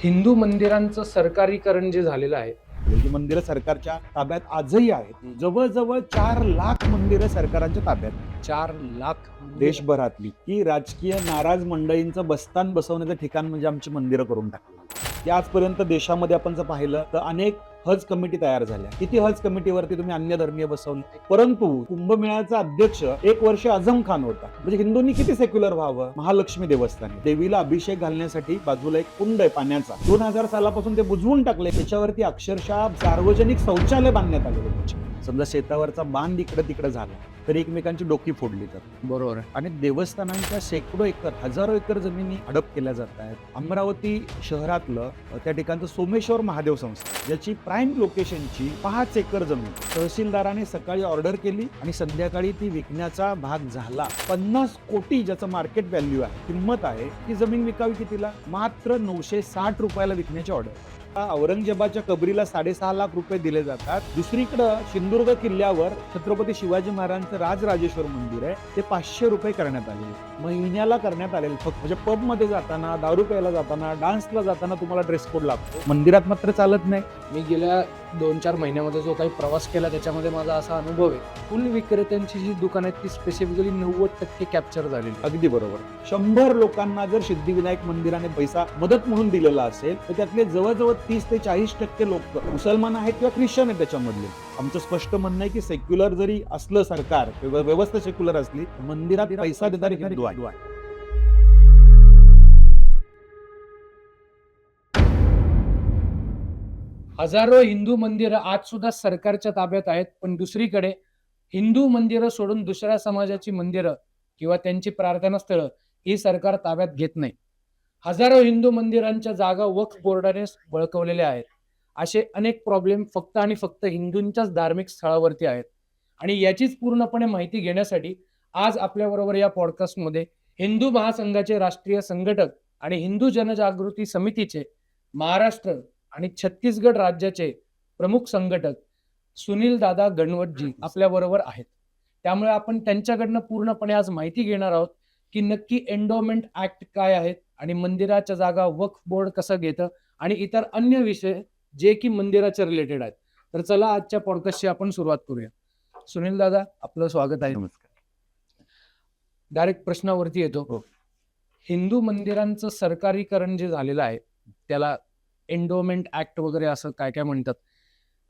हिंदू मंदिरांचं सरकारीकरण जे झालेलं आहे, ही मंदिरं सरकारच्या ताब्यात आजही आहेत. जवळजवळ 4 लाख मंदिरं सरकारांच्या ताब्यात आहेत. 4 लाख देशभरातली की राजकीय नाराज मंडळींचं बस्तान बसवण्याचं ठिकाण म्हणजे आमची मंदिरं करून टाकली. की आजपर्यंत देशामध्ये आपण जर पाहिलं तर अनेक हज कमिटी तयार झाल्या. किती हज कमिटीवरती तुम्ही अन्य धर्मीय बसवले, परंतु कुंभमेळ्याचा अध्यक्ष 1 वर्ष आझम खान होता. म्हणजे हिंदूंनी किती सेक्युलर व्हावं. महालक्ष्मी देवस्थान आहे. देवीला अभिषेक घालण्यासाठी बाजूला एक कुंड आहे पाण्याचा. 2000 सालापासून ते बुजवून टाकले. त्याच्यावरती अक्षरशः सार्वजनिक शौचालय बांधण्यात आले होते. समजा शेतावरचा बांध इकडे तिकडे झाला तर एकमेकांची डोकी फोडली जातात. बरोबर आहे. आणि देवस्थानांच्या शेकडो एकर, हजारो एकर जमिनी हडप केल्या जात आहेत. अमरावती शहरातलं त्या ठिकाणचं सोमेश्वर महादेव संस्था ज्याची प्राईम लोकेशनची 5 एकर जमीन तहसीलदाराने सकाळी ऑर्डर केली आणि संध्याकाळी ती विकण्याचा भाग झाला. 50 कोटी ज्याचं मार्केट व्हॅल्यू आहे, किंमत आहे, ती जमीन विकावी कितीला? मात्र 960 रुपयाला विकण्याची ऑर्डर. औरंगजेबाच्या कबरीला 6.5 लाख रुपये दिले जातात. दुसरीकडं सिंधुदुर्ग किल्ल्यावर छत्रपती शिवाजी महाराजांचं राजराजेश्वर मंदिर आहे, ते 500 रुपये करण्यात आले. महिन्याला करण्यात आलेले. फक्त म्हणजे पब मध्ये जाताना, दारू प्यायला जाताना, डान्सला जाताना तुम्हाला ड्रेस कोड लागतो. मंदिरात मात्र चालत नाही. मी गेल्या 2-4 महिन्यामध्ये जो काही प्रवास केला त्याच्यामध्ये माझा असा अनुभव आहे, फुल विक्रेत्यांची जी दुकान आहेत ती स्पेसिफिकली 90% कॅप्चर झालेली. अगदी बरोबर. 100 लोकांना जर सिद्धिविनायक मंदिराने पैसा मदत म्हणून दिलेला असेल तर त्यातले जवळजवळ 30 ते 40% लोक मुसलमान आहेत किंवा ख्रिश्चन आहेत त्याच्यामधले. आमचं स्पष्ट म्हणणं आहे की सेक्युलर जरी असलं सरकार किंवा व्यवस्था सेक्युलर असली, मंदिरात पैसा देणारे हिंदू आहे. हजारो हिंदू मंदिरं आज सुद्धा सरकारच्या ताब्यात आहेत, पण दुसरीकडे हिंदू मंदिरं सोडून दुसऱ्या समाजाची मंदिरं किंवा त्यांची प्रार्थना स्थळं ही सरकार ताब्यात घेत नाही. हजारो हिंदू मंदिरांच्या जागा वक्फ बोर्डाने बळकवलेल्या आहेत. असे अनेक प्रॉब्लेम फक्त आणि फक्त हिंदूंच्याच धार्मिक स्थळावरती आहेत. आणि याचीच पूर्णपणे माहिती घेण्यासाठी आज आपल्याबरोबर या पॉडकास्टमध्ये हिंदू महासंघाचे राष्ट्रीय संघटक आणि हिंदू जनजागृती समितीचे महाराष्ट्र आणि छत्तीसगड राज्याचे प्रमुख संघटक सुनील दादा गणवतजी आपल्या बरोबर आहेत. त्यामुळे आपण त्यांच्याकडनं पूर्णपणे आज माहिती घेणार आहोत की नक्की एंडोमेंट ऍक्ट काय आहेत आणि मंदिराच्या जागा वक्फ बोर्ड कसं घेतं आणि इतर अन्य विषय जे की मंदिराच्या रिलेटेड आहेत. तर चला आजच्या पॉडकास्टची आपण सुरुवात करूया. सुनील दादा, आपलं स्वागत आहे. नमस्कार. डायरेक्ट प्रश्नावरती येतो. हिंदू मंदिरांचं सरकारीकरण जे झालेलं आहे त्याला एंडोमेंट ऍक्ट वगैरे असं काय काय म्हणतात.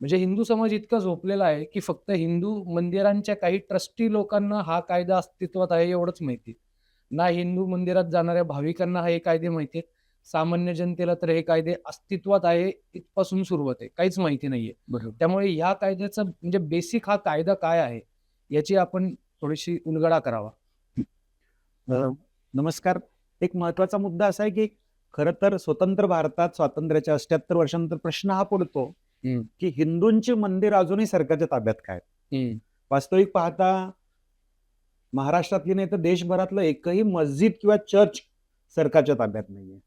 म्हणजे हिंदू समाज इतका झोपलेला आहे की फक्त हिंदू मंदिरांच्या काही ट्रस्टी लोकांना हा कायदा अस्तित्वात आहे एवढंच माहिती. ना हिंदू मंदिरात जाणाऱ्या भाविकांना हे कायदे माहिती आहेत, सामान्य जनतेला तर हे कायदे अस्तित्वात आहे इथपासून सुरुवात आहे, काहीच माहिती नाहीये. बरोबर. त्यामुळे ह्या कायद्याचा म्हणजे बेसिक हा कायदा काय आहे याची आपण थोडीशी उलगडा करावा. नमस्कार. एक महत्वाचा मुद्दा असा आहे की खरं तर स्वतंत्र भारतात स्वातंत्र्याच्या 78 वर्षानंतर प्रश्न हा पडतो की हिंदूंची मंदिर अजूनही सरकारच्या ताब्यात काय. वास्तविक पाहता महाराष्ट्रातली नाही तर देशभरातलं एकही मस्जिद किंवा चर्च सरकारच्या ताब्यात नाहीये.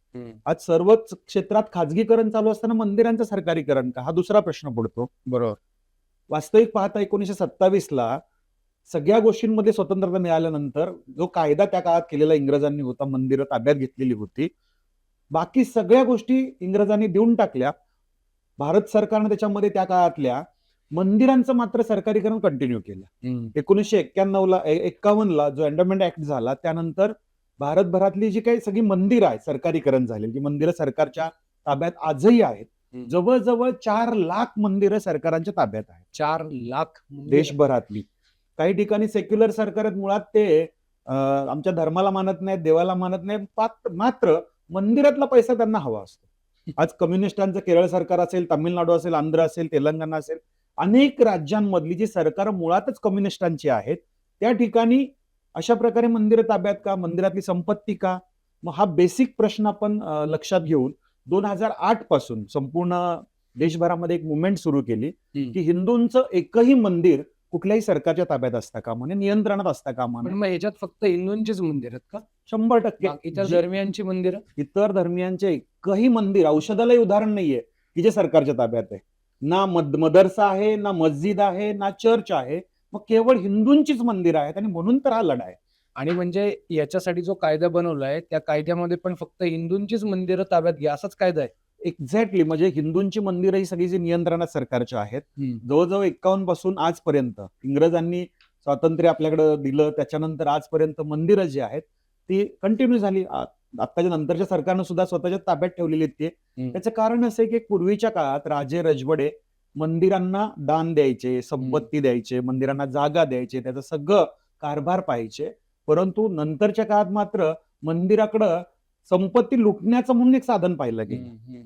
आज सर्वच क्षेत्रात खाजगीकरण चालू असताना मंदिरांचं सरकारीकरण का, हा दुसरा प्रश्न पडतो. बरोबर. वास्तविक पाहता 1927 ला सगळ्या गोष्टींमध्ये स्वतंत्रता मिळाल्यानंतर जो कायदा त्या काळात केलेला इंग्रजांनी होता, मंदिरं ताब्यात घेतलेली होती, बाकी सगळ्या गोष्टी इंग्रजांनी देऊन टाकल्या. भारत सरकारने त्याच्यामध्ये त्या काळातल्या मंदिरांचं मात्र सरकारीकरण कंटिन्यू केलं. 1951 ला जो एंडोमेंट ऍक्ट झाला त्यानंतर भारतभरातली जी काही सगळी मंदिरं आहेत सरकारीकरण झालेली, जी मंदिरं सरकारच्या ताब्यात आजही आहेत. जवळजवळ 4 लाख मंदिरं सरकारांच्या ताब्यात आहेत. 4 लाख देशभरातली. काही ठिकाणी सेक्युलर सरकार आहेत, मुळात ते आमच्या धर्माला मानत नाहीत, देवाला मानत नाही, मात्र मंदिरातला पैसा त्यांना हवा असतो. आज कम्युनिस्टांचं केरळ सरकार असेल, तामिळनाडू असेल, आंध्र असेल, तेलंगणा असेल, अनेक राज्यांमधली जी सरकार मुळातच कम्युनिस्टांची आहेत, त्या ठिकाणी अशा प्रकारे मंदिरं ताब्यात का, मंदिरातली संपत्ती का. मग हा बेसिक प्रश्न आपण लक्षात घेऊन 2008 पासून संपूर्ण देशभरामध्ये एक मुवमेंट सुरू केली की हिंदूंचं एकही मंदिर कुठल्याही सरकारच्या ताब्यात असता कामा नये, नियंत्रणात असता कामा नये. मग ह्याच्यात फक्त हिंदूंचेच मंदिर आहेत का? 100%. इतर धर्मियांची मंदिरं? इतर धर्मियांचे एकही मंदिर, औषधालाही उदाहरण नाहीये की जे सरकारच्या ताब्यात आहे. ना मदरसा आहे, ना मस्जिद आहे, ना चर्च आहे. मग केवळ हिंदूंचीच मंदिरं आहेत आणि म्हणून तर हा लढा आहे. आणि म्हणजे याच्यासाठी जो कायदा बनवलाय त्या कायद्यामध्ये पण फक्त हिंदूंचीच मंदिरं ताब्यात घ्या असाच कायदा आहे. एक्झॅक्टली, म्हणजे हिंदूंची मंदिरं ही सगळी जी नियंत्रणात सरकारच्या आहेत. जवळजवळ 51 पासून आजपर्यंत इंग्रजांनी स्वातंत्र्य आपल्याकडे दिलं, त्याच्यानंतर आजपर्यंत मंदिरं जी आहेत ती कंटिन्यू झाली. आत्ताच्या नंतरच्या सरकारनं सुद्धा स्वतःच्या ताब्यात ठेवलेली आहेत ते. त्याचं कारण असं आहे की पूर्वीच्या काळात राजे रजबडे मंदिरांना दान द्यायचे, संपत्ती द्यायचे, मंदिरांना जागा द्यायचे, त्याचं सगळं कारभार पाहायचे. परंतु नंतरच्या काळात मात्र मंदिराकडं संपत्ती लुटण्याचं म्हणून एक साधन पाहिलं गेलं.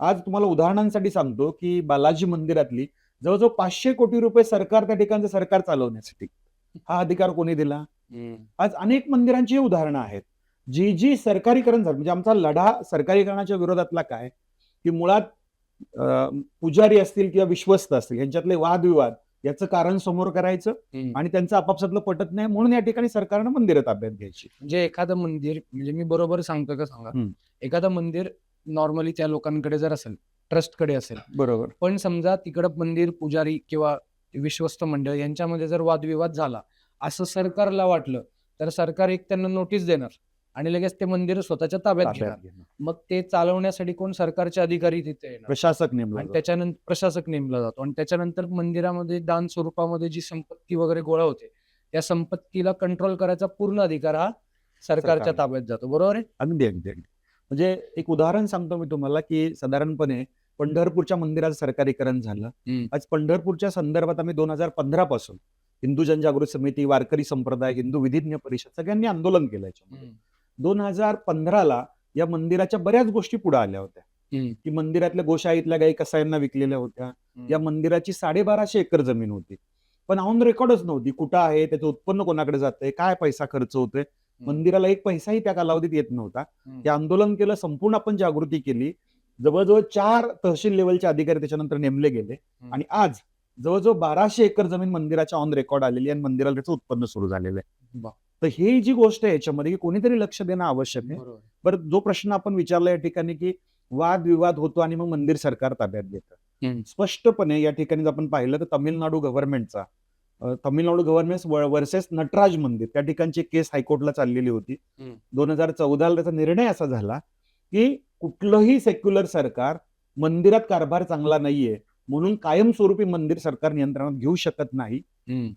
आज तुम्हाला उदाहरणांसाठी सांगतो की बालाजी मंदिरातली जवळजवळ 500 कोटी रुपये सरकार त्या ठिकाणचं सरकार चालवण्यासाठी हा अधिकार कोणी दिला? आज अनेक मंदिरांची ही उदाहरणं आहेत जी सरकारीकरण झालं. म्हणजे आमचा लढा सरकारीकरणाच्या विरोधातला काय की मुळात पुजारी असतील किंवा विश्वस्त असतील यांच्यातले वादविवाद याचं कारण समोर करायचं आणि त्यांचं आपापसातलं पटत नाही म्हणून या ठिकाणी सरकारनं मंदिरं ताब्यात घ्यायची. म्हणजे एखादं मंदिर, म्हणजे मी बरोबर सांगतो का सांगा, हम्म. एखादं मंदिर नॉर्मली त्या लोकांकडे जर असेल, ट्रस्टकडे असेल, बरोबर. पण समजा तिकडं मंदिर पुजारी किंवा विश्वस्त मंडळ यांच्यामध्ये जर वादविवाद झाला असं सरकारला वाटलं तर सरकार एक त्यांना नोटीस देणार आणि लगेच ते मंदिर स्वतःच्या ताब्यात घेणार. मग ते चालवण्यासाठी कोण? सरकारचे अधिकारी तिथे येणार प्रशासक नेमला आणि जातो. त्याच्यानंतर प्रशासक नेमला जातो आणि त्याच्यानंतर मंदिरामध्ये दान स्वरूपामध्ये जी संपत्ती वगैरे गोळा होते त्या संपत्तीला कंट्रोल करायचा पूर्ण अधिकार हा सरकारच्या सरकारला. ताब्यात जातो. बरोबर आहे? अगदी अगदी अगदी. म्हणजे एक उदाहरण सांगतो मी तुम्हाला की साधारणपणे पंढरपूरच्या मंदिराचं सरकारीकरण झालं. आज पंढरपूरच्या संदर्भात आम्ही 2015 पासून हिंदू जनजागृती समिती, वारकरी संप्रदाय, हिंदू विधिज्ञ परिषद सगळ्यांनी आंदोलन केलं याच्यामध्ये. 2015ला या मंदिराच्या बऱ्याच गोष्टी पुढे आल्या होत्या की मंदिरातल्या गोशाळेतल्या गायी कसायांना विकलेल्या होत्या. या मंदिराची 1250 एकर जमीन होती, पण ऑन रेकॉर्डच नव्हती. कुठं आहे, त्याचं उत्पन्न कोणाकडे जातंय, काय पैसा खर्च होतोय, मंदिराला एक पैसाही त्या कालावधीत येत नव्हता. हे आंदोलन केलं, संपूर्ण आपण जागृती केली. जवळजवळ 4 तहसील लेवलचे अधिकारी त्याच्यानंतर नेमले गेले आणि आज जवळजवळ 1200 एकर जमीन मंदिराच्या ऑन रेकॉर्ड आलेली आणि मंदिराला त्याचं उत्पन्न सुरू झालेलं आहे. वा. तर ही जी गोष्ट आहे याच्यामध्ये की कोणीतरी लक्ष देणं आवश्यक आहे. बरोबर. बरं, जो प्रश्न आपण विचारला या ठिकाणी की वादविवाद होतो आणि मग मंदिर सरकार ताब्यात घेतं. स्पष्टपणे या ठिकाणी जर आपण पाहिलं तर तामिळनाडू गव्हर्नमेंटचा तामिळनाडू गव्हर्नमेंट वर्सेस नटराज मंदिर त्या ठिकाणची केस हायकोर्टला चाललेली होती. 2014ला त्याचा निर्णय असा झाला की कुठलंही सेक्युलर सरकार मंदिरात कारभार चांगला नाहीये म्हणून कायमस्वरूपी मंदिर सरकार नियंत्रणात घेऊ शकत नाही.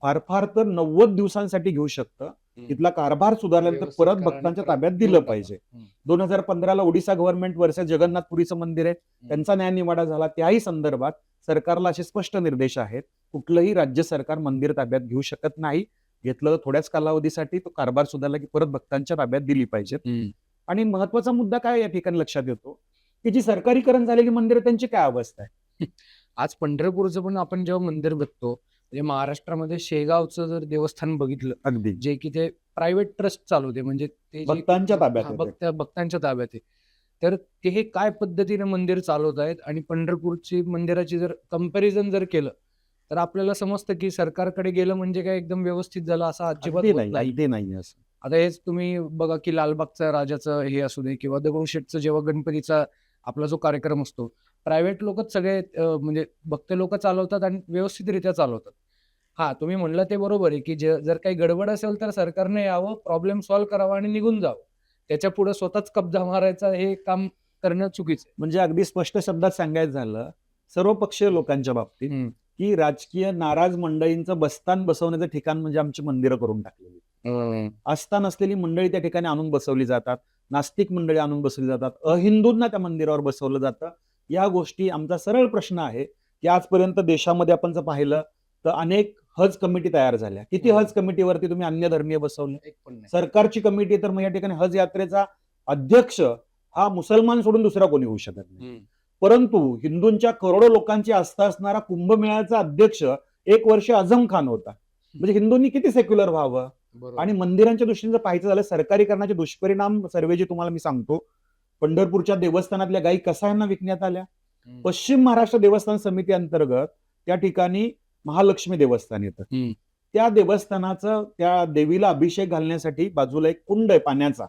फार फार तर 90 दिवसांसाठी घेऊ शकतं. तिथला कारभार सुधारल्यानंतर परत भक्तांच्या ताब्यात दिलं पाहिजे. 2015ला ओडिशा गव्हर्नमेंट वर्सेस जगन्नाथपुरीचं मंदिर आहे, त्यांचा न्यायनिवाडा झाला. त्याही संदर्भात सरकारला असे स्पष्ट निर्देश आहेत, कुठलंही राज्य सरकार मंदिर ताब्यात घेऊ शकत नाही. घेतलं तर थोड्याच कालावधीसाठी, तो कारभार सुधारला की परत भक्तांच्या ताब्यात दिली पाहिजेत. आणि महत्वाचा मुद्दा काय या ठिकाणी लक्षात येतो की जी सरकारीकरण झालेली मंदिरं त्यांची काय अवस्था आहे. आज पंढरपूरचं पण आपण जेव्हा मंदिर बघतो, म्हणजे महाराष्ट्रामध्ये शेगावचं जर देवस्थान बघितलं, अगदी जे की ते प्रायव्हेट ट्रस्ट चालवते, म्हणजे ते जे- भक्तांच्या ताब्यात हा, आहे ते. भक्तांच्या ताब्यात आहे. तर ते हे काय पद्धतीने मंदिर चालवत आहेत आणि पंढरपूरची मंदिराची जर कंपॅरिझन जर केलं तर आपल्याला समजतं की सरकारकडे गेलं म्हणजे काय एकदम व्यवस्थित झालं असं अजिबात अगदी होत नाही, नाही. अगदी नाही असं. आता हेच तुम्ही बघा की लालबागचा राजाचं हे असू दे किंवा दगडूशेठचं जेव्हा गणपतीचा आपला जो कार्यक्रम असतो, प्रायव्हेट लोकच सगळे म्हणजे भक्त लोक चालवतात आणि व्यवस्थितरित्या चालवतात. हा, तुम्ही म्हणलं ते बरोबर आहे की जर काही गडबड असेल तर सरकारने यावं, प्रॉब्लेम सॉल्व्ह करावा आणि निघून जावं. त्याच्या पुढे स्वतःच कब्जा मारायचा हे काम करणं चुकीचं आहे. म्हणजे अगदी स्पष्ट शब्दात सांगायचं झालं सर्वपक्षीय लोकांच्या बाबतीत की राजकीय नाराज मंडळींचं बस्तान बसवण्याचं ठिकाण म्हणजे आमची मंदिरं करून टाकलेली. आस्थान असलेली मंडळी त्या ठिकाणी आणून बसवली जातात, नास्तिक मंडळी आणून बसवली जातात, अहिंदूंना त्या मंदिरावर बसवलं जातं. या गोष्टी आमचा सरळ प्रश्न आहे की आजपर्यंत देशामध्ये आपण जर पाहिलं तर अनेक हज कमिटी तयार झाल्या. किती हज कमिटीवरती तुम्ही अन्य धर्मीय बसवले? एक पण नाही. सरकारची कमिटी तर मग या ठिकाणी हज यात्रेचा अध्यक्ष हा मुसलमान सोडून दुसरा कोणी होऊ शकत नाही. परंतु हिंदूंच्या करोडो लोकांची आस्था असणारा कुंभमेळ्याचा अध्यक्ष 1 वर्ष आझम खान होता. म्हणजे हिंदूंनी किती सेक्युलर व्हावं. बरोबर. आणि मंदिरांच्या दृष्टीने जर पाहायचं झालं सरकारीकरणाचे दुष्परिणाम सर्वे जे तुम्हाला मी सांगतो, पंढरपूरच्या देवस्थानातल्या गायी कसायांना विकण्यात आल्या. पश्चिम महाराष्ट्र देवस्थान समिती अंतर्गत त्या ठिकाणी महालक्ष्मी देवस्थान येतं. त्या देवस्थानाचं त्या देवीला अभिषेक घालण्यासाठी बाजूला एक कुंड आहे पाण्याचा.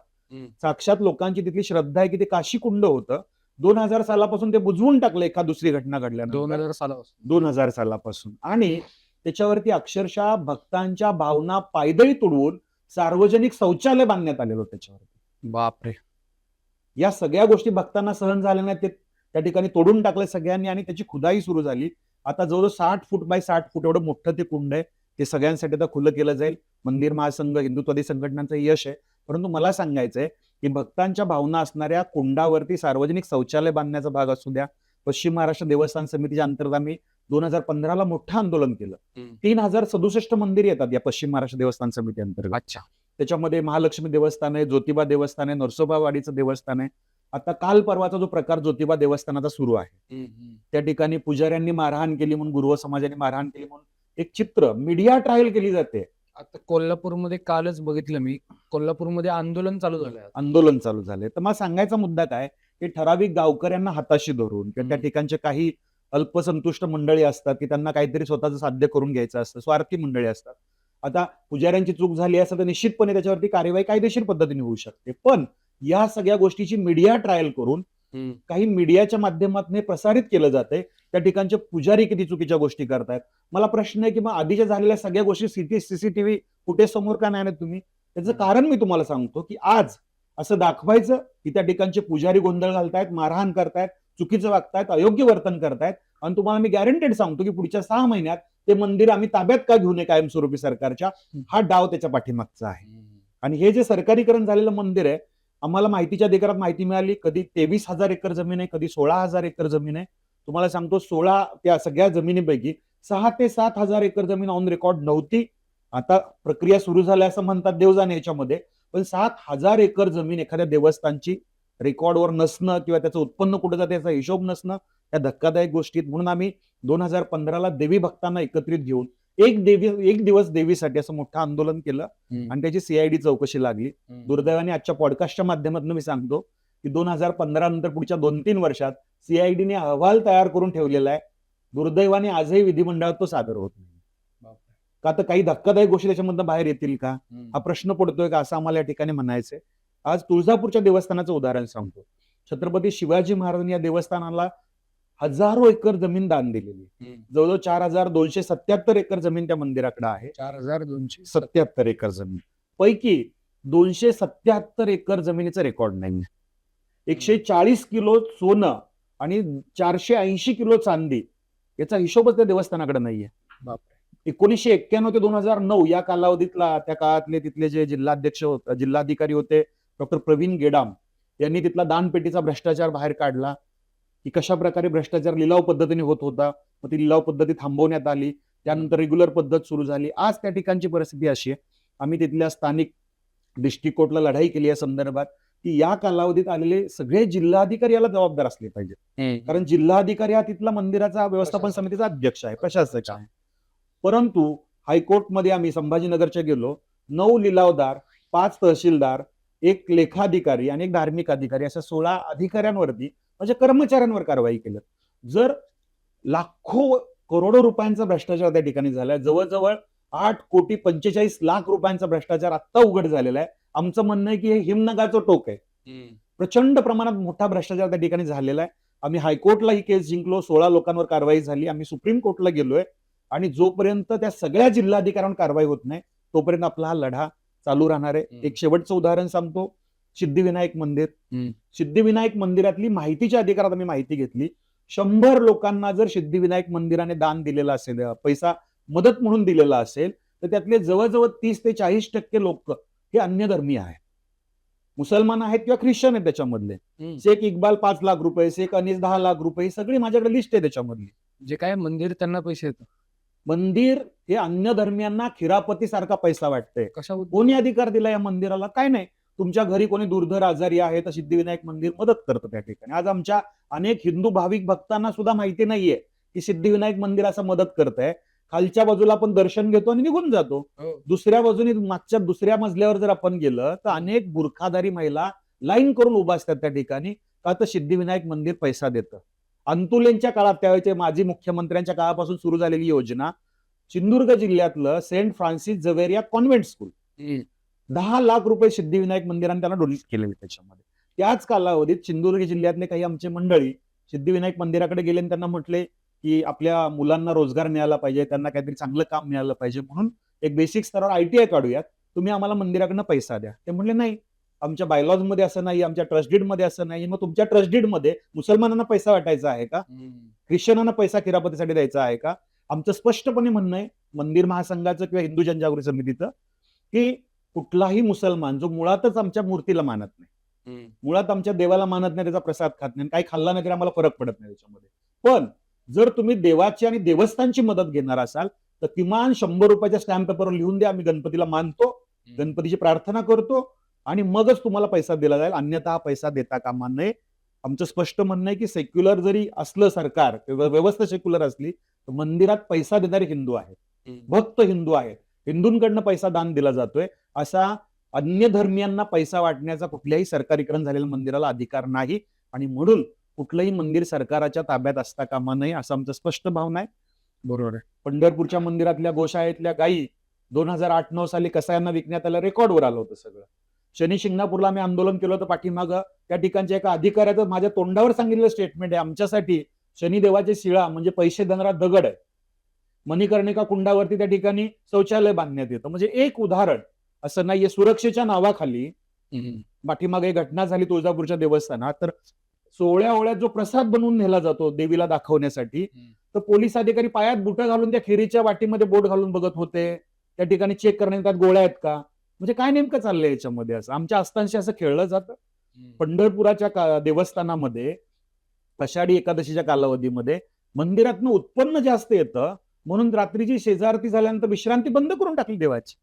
साक्षात लोकांची तिथली श्रद्धा आहे की ते काशी कुंड होतं. 2000 सालापासून ते बुजवून टाकलं एका दुसरी घटना घडल्यानंतर. 2000 सालापासून 2000 सालापासून. आणि त्याच्यावरती अक्षरशः भक्तांच्या भावना पायदळी तुडवून सार्वजनिक शौचालय बांधण्यात आलेलं त्याच्यावरती. बापरे. या सगळ्या गोष्टी भक्तांना सहन झाल्या नाही. त्या ठिकाणी तोडून टाकलं सगळ्यांनी आणि त्याची खुदाई सुरू झाली. आता जवळजवळ 60 फूट बाय 60 फूट एवढं मोठं ते कुंड आहे. ते सगळ्यांसाठी आता खुलं केलं जाईल. मंदिर महासंघ, हिंदुत्वादी संघटनांचं यश आहे. परंतु मला सांगायचंय की भक्तांच्या भावना असणाऱ्या कुंडावरती सार्वजनिक शौचालय बांधण्याचा भाग असू द्या, पश्चिम महाराष्ट्र देवस्थान समितीच्या अंतर्गत आम्ही 2015ला मोठं आंदोलन केलं. 3067 मंदिर येतात या पश्चिम महाराष्ट्र देवस्थान समिती अंतर्गत. अच्छा. त्याच्यामध्ये महालक्ष्मी देवस्थान आहे, ज्योतिबा देवस्थान आहे, नरसोबावाडीचं देवस्थान आहे. आता काल परवाचा जो प्रकार ज्योतिबा देवस्थानाचा सुरू आहे, त्या ठिकाणी पुजाऱ्यांनी मारहाण केली म्हणून, गुरुव समाजाने मारहाण केली म्हणून एक चित्र मीडिया ट्रायल केली जाते. आता कोल्हापूरमध्ये कालच बघितलं मी, कोल्हापूरमध्ये आंदोलन चालू झालंय. आंदोलन चालू झाले. तर मला सांगायचा मुद्दा काय, की ठराविक गावकऱ्यांना हाताशी धरून किंवा त्या ठिकाणचे काही अल्पसंतुष्ट मंडळी असतात की त्यांना काहीतरी स्वतःचं साध्य करून घ्यायचं असतं, स्वार्थी मंडळी असतात. आता पुजाऱ्यांची चूक झाली असेल तर निश्चितपणे त्याच्यावरती कार्यवाही कायदेशीर पद्धतीने होऊ शकते. पण या सगळ्या गोष्टीची मीडिया ट्रायल करून काही मीडियाच्या माध्यमातून प्रसारित केलं जाते. त्या ठिकाणचे पुजारी किती चुकीच्या गोष्टी करतायत. मला प्रश्न आहे की मग आधीच्या झालेल्या सगळ्या गोष्टी सीसीटीव्ही फुटेज समोर का नाही आणत तुम्ही? त्याचं कारण मी तुम्हाला सांगतो की आज असं दाखवायचं की त्या ठिकाणचे पुजारी गोंधळ घालतायत, मारहाण करतायत, चुकीचं वागतायत, अयोग्य वर्तन करतायत, आणि तुम्हाला मी गॅरंटेड सांगतो की पुढच्या 6 महिन्यात ते मंदिर आम्ही ताब्यात का घेऊ नये कायमस्वरूपी सरकारच्या, हा डाव त्याच्या पाठीमागचा आहे. आणि हे जे सरकारीकरण झालेलं मंदिर आहे, आम्हाला माहितीच्या अधिकारात माहिती मिळाली, कधी 23,000 एकर जमीन आहे, कधी 16,000 एकर जमीन आहे. तुम्हाला सांगतो 16 त्या सगळ्या जमिनीपैकी 6 ते 7,000 एकर जमीन ऑन रेकॉर्ड नव्हती. आता प्रक्रिया सुरू झाल्या असं म्हणतात देवजाने याच्यामध्ये. पण 7,000 एकर जमीन एखाद्या देवस्थानची रेकॉर्डवर नसणं किंवा त्याचं उत्पन्न कुठे जाते याचा हिशोब नसणं, या धक्कादायक गोष्टीत. म्हणून आम्ही 2015ला देवी भक्तांना एकत्रित घेऊन एक दिवस देवीसाठी असं मोठं आंदोलन केलं आणि त्याची सीआयडी चौकशी लागली. दुर्दैवाने आजच्या पॉडकास्टच्या माध्यमातून मी सांगतो की 2015 नंतर पुढच्या 2-3 वर्षात सीआयडीने अहवाल तयार करून ठेवलेला आहे. दुर्दैवाने आजही विधिमंडळात तो सादर होत नाही. का तर काही धक्कादायक गोष्टी त्याच्यामधनं बाहेर येतील का, हा प्रश्न पडतोय का, असं आम्हाला या ठिकाणी म्हणायचंय. आज तुळजापूरच्या देवस्थानाचं उदाहरण सांगतो. छत्रपती शिवाजी महाराजांनी या देवस्थानाला हजारो एकर जमीन दान दिलेली. जवळजवळ 4,277 एकर जमीन त्या मंदिराकडे आहे. 4,277 एकर जमीन पैकी 277 एकर जमिनीचं रेकॉर्ड नाही. 140 किलो सोनं आणि 480 किलो चांदी याचा हिशोबच त्या देवस्थानाकडे नाहीये. 1991 ते 2009 या कालावधीतला, त्या काळातले तिथले जे जिल्हाधिकारी होते डॉक्टर प्रवीण गेडाम यांनी तिथला दानपेटीचा भ्रष्टाचार बाहेर काढला की कशा प्रकारे भ्रष्टाचार लिलाव पद्धतीने होत होता. मग ती लिलाव पद्धती थांबवण्यात आली. त्यानंतर रेग्युलर पद्धत सुरू झाली. आज त्या ठिकाणची परिस्थिती अशी आहे, आम्ही तिथल्या स्थानिक डिस्ट्रिक्ट कोर्टला लढाई केली या संदर्भात की या कालावधीत आलेले सगळे जिल्हाधिकारी याला जबाबदार असले पाहिजे. कारण जिल्हाधिकारी हा तिथला मंदिराचा व्यवस्थापन समितीचा अध्यक्ष आहे, प्रशासक आहे. परंतु हायकोर्टमध्ये आम्ही संभाजीनगरच्या गेलो, 9 लिलावदार, 5 तहसीलदार, 1 लेखाधिकारी आणि 1 धार्मिक अधिकारी अशा 16 अधिकाऱ्यांवरती, म्हणजे कर्मचाऱ्यांवर कारवाई केली. जर लाखो करोडो रुपयांचा भ्रष्टाचार त्या ठिकाणी झालाय, जवळजवळ 8,45,00,000 रुपयांचा भ्रष्टाचार आता उघड झालेला आहे. आमचं म्हणणं आहे की हे हिमनगाचं टोक आहे. प्रचंड प्रमाणात मोठा भ्रष्टाचार त्या ठिकाणी झालेला आहे. आम्ही हायकोर्टला ही केस जिंकलो, 16 लोकांवर कारवाई झाली. आम्ही सुप्रीम कोर्टला गेलोय आणि जोपर्यंत त्या सगळ्या जिल्हाधिकाऱ्यांवर कारवाई होत नाही तोपर्यंत आपला हा लढा चालू राहणार आहे. एक शेवटचं उदाहरण सांगतो, सिद्धिविनायक मंदिर. सिद्धिविनायक मंदिरातली माहितीच्या अधिकारात आम्ही माहिती घेतली. 100 लोकांना जर सिद्धिविनायक मंदिराने दान दिलेला असेल, पैसा मदत म्हणून दिलेला असेल, तर त्यातले जवळजवळ 30 ते 40% लोक हे अन्य धर्मीय आहेत. मुसलमान आहेत किंवा ख्रिश्चन आहेत त्याच्यामधले. शेख इक्बाल 5 लाख रुपये, शेख अनीस 10 लाख रुपये, सगळी माझ्याकडे लिस्ट आहे त्याच्यामधली. जे काय मंदिर त्यांना पैसे येतात. मंदिर हे अन्य धर्मियांना खिरापती सारखा पैसा वाटतंय. कशा कोणी अधिकार दिला या मंदिराला? काय नाही. तुमच्या घरी कोणी दुर्धर आजारी आहे तर सिद्धिविनायक मंदिर मदत करतं त्या ठिकाणी. आज आमच्या अनेक हिंदू भाविक भक्तांना सुद्धा माहिती नाहीये की सिद्धिविनायक मंदिर असं मदत करतंय. खालच्या बाजूला आपण दर्शन घेतो आणि निघून जातो. दुसऱ्या बाजूने मागच्या दुसऱ्या मजल्यावर जर आपण गेलं तर अनेक बुरखाधारी महिला लाईन करून उभा असतात त्या ठिकाणी. का तर सिद्धिविनायक मंदिर पैसा देतं. अंतुलेंच्या काळात, त्यावेळेचे माजी मुख्यमंत्र्यांच्या काळापासून सुरू झालेली योजना, सिंधुदुर्ग जिल्ह्यातलं Saint Francis Xavier convent school, 10 lakh रुपये सिद्धिविनायक मंदिराने त्यांना डोनेट केलेले त्याच्यामध्ये. त्याच कालावधीत सिंधुदुर्ग जिल्ह्यातले काही आमचे मंडळी सिद्धिविनायक मंदिराकडे गेले आणि त्यांना म्हटले की आपल्या मुलांना रोजगार मिळाला पाहिजे, त्यांना काहीतरी चांगलं काम मिळालं पाहिजे, म्हणून एक बेसिक स्तरावर ITI काढूयात, तुम्ही आम्हाला मंदिराकडनं पैसा द्या. ते म्हणले नाही, आमच्या बायलॉज मध्ये असं नाही, आमच्या ट्रस्टडीड मध्ये असं नाही. मग तुमच्या ट्रस्टडीड मध्ये मुसलमानांना पैसा वाटायचा आहे का? ख्रिश्चनांना पैसा किरापतीसाठी द्यायचा आहे का? आमचं स्पष्टपणे म्हणणं आहे मंदिर महासंघाचं किंवा हिंदू जनजागृती समितीचं, की कुठलाही मुसलमान जो मुळातच आमच्या मूर्तीला मानत नाही, मुळात आमच्या देवाला मानत नाही, त्याचा प्रसाद खात नाही, काही खाल्ला नाही तरी आम्हाला फरक पडत नाही त्याच्यामध्ये. पण जर तुम्ही देवाची आणि देवस्थानची मदत घेणार असाल तर किमान 100 रुपयाच्या स्टॅम्प पेपरवर लिहून द्या, आम्ही गणपतीला मानतो, गणपतीची प्रार्थना करतो आणि मगच तुम्हाला पैसा दिला जाईल, अन्यथा हा पैसा देता कामा नये. आमचं स्पष्ट म्हणणं आहे की सेक्युलर जरी असलं सरकार, व्यवस्था सेक्युलर असली तर मंदिरात पैसा देणारे हिंदू आहेत, भक्त हिंदू आहेत, हिंदूंकडनं पैसा दान दिला जातोय. असा अन्य धर्मियांना पैसा वाटण्याचा कुठल्याही सरकारीकरण झालेल्या मंदिराला अधिकार नाही आणि म्हणून कुठलंही मंदिर सरकाराच्या ताब्यात असता कामा नये असं आमचं स्पष्ट भावना आहे. बरोबर आहे. पंढरपूरच्या मंदिरातल्या गोशाळेतल्या गायी 2008-9 साली कसायांना विकण्यात आलं, रेकॉर्डवर आलं होतं सगळं. शनी शिंगणापूरला आम्ही आंदोलन केलं होतं पाठीमागं, त्या ठिकाणच्या एका अधिकाऱ्याचं माझ्या तोंडावर सांगितलेलं स्टेटमेंट आहे, आमच्यासाठी शनिदेवाचे शिळा म्हणजे पैसे देणारा दगड आहे. मणिकर्णिका कुंडावरती त्या ठिकाणी शौचालय बांधण्यात येतं. म्हणजे एक उदाहरण, असं नाहीये. सुरक्षेच्या नावाखाली पाठीमागे एक घटना झाली तुळजापूरच्या देवस्थानात, तर 16 ओळ्यात जो प्रसाद बनवून नेला जातो देवीला दाखवण्यासाठी, तर पोलीस अधिकारी पायात बुटं घालून त्या खिरीच्या वाटीमध्ये बोट घालून बघत होते, त्या ठिकाणी चेक करण्यात त्यात गोळ्या आहेत का. म्हणजे काय नेमकं चाललंय याच्यामध्ये? असं आमच्या आस्थांशी असं खेळलं जातं. पंढरपुराच्या देवस्थानामध्ये आषाढी एकादशीच्या कालावधीमध्ये मंदिरातनं उत्पन्न जास्त येतं म्हणून रात्रीची शेजारती झाल्यानंतर विश्रांती बंद करून टाकली, देवाची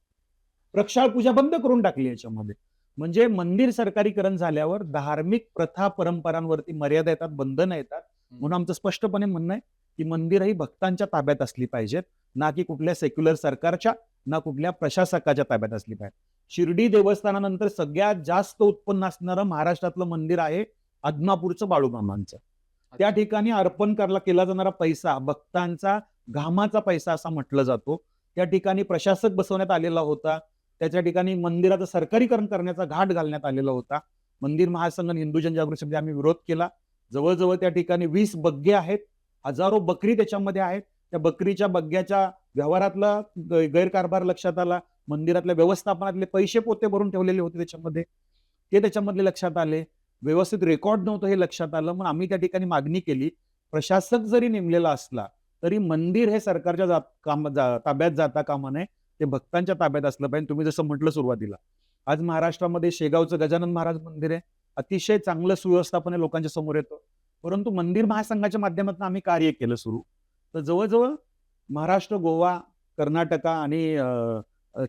प्रक्षाळ पूजा बंद करून टाकली याच्यामध्ये. म्हणजे मंदिर सरकारीकरण झाल्यावर धार्मिक प्रथा परंपरांवरती मर्यादा येतात, बंधनं येतात. म्हणून आमचं स्पष्टपणे म्हणणं आहे की मंदिरही भक्तांच्या ताब्यात असली पाहिजेत, ना की कुठल्या सेक्युलर सरकारच्या, ना कुठल्या प्रशासकाच्या ताब्यात असली पाहिजे. शिर्डी देवस्थानानंतर सगळ्यात जास्त उत्पन्न असणारं महाराष्ट्रातलं मंदिर आहे आदमापूरचं बाळूमामांचं. त्या ठिकाणी अर्पण केला जाणारा पैसा भक्तांचा घामाचा पैसा असा म्हटलं जातो. त्या ठिकाणी प्रशासक बसवण्यात आलेला होता, त्याच्या ठिकाणी मंदिराचं सरकारीकरण करण्याचा घाट घालण्यात आलेला होता. मंदिर महासंघ आणि हिंदू जनजागृती समिती आम्ही विरोध केला. जवळजवळ त्या ठिकाणी 20 बग्गे आहेत, हजारो बकरी त्याच्यामध्ये आहेत. त्या बकरीच्या बग्ग्याच्या व्यवहारातला गैरकारभार लक्षात आला, मंदिरातल्या व्यवस्थापनातले पैसे पोते भरून ठेवलेले होते त्याच्यामध्ये, ते त्याच्यामधले लक्षात आले, व्यवस्थित रेकॉर्ड नव्हतं हे लक्षात आलं. मग आम्ही त्या ठिकाणी मागणी केली, प्रशासक जरी नेमलेला असला तरी मंदिर हे सरकारच्या ताब्यात जाता कामा नये, ते भक्तांच्या ताब्यात असलं पाहिजे. तुम्ही जसं म्हटलं सुरुवातीला, आज महाराष्ट्रामध्ये शेगावचं गजानन महाराज मंदिर आहे, अतिशय चांगलं सुव्यवस्थापन लोकांच्या समोर येतं. परंतु मंदिर महासंघाच्या माध्यमातून आम्ही कार्य केलं सुरू, तर जवळजवळ महाराष्ट्र, गोवा, कर्नाटका आणि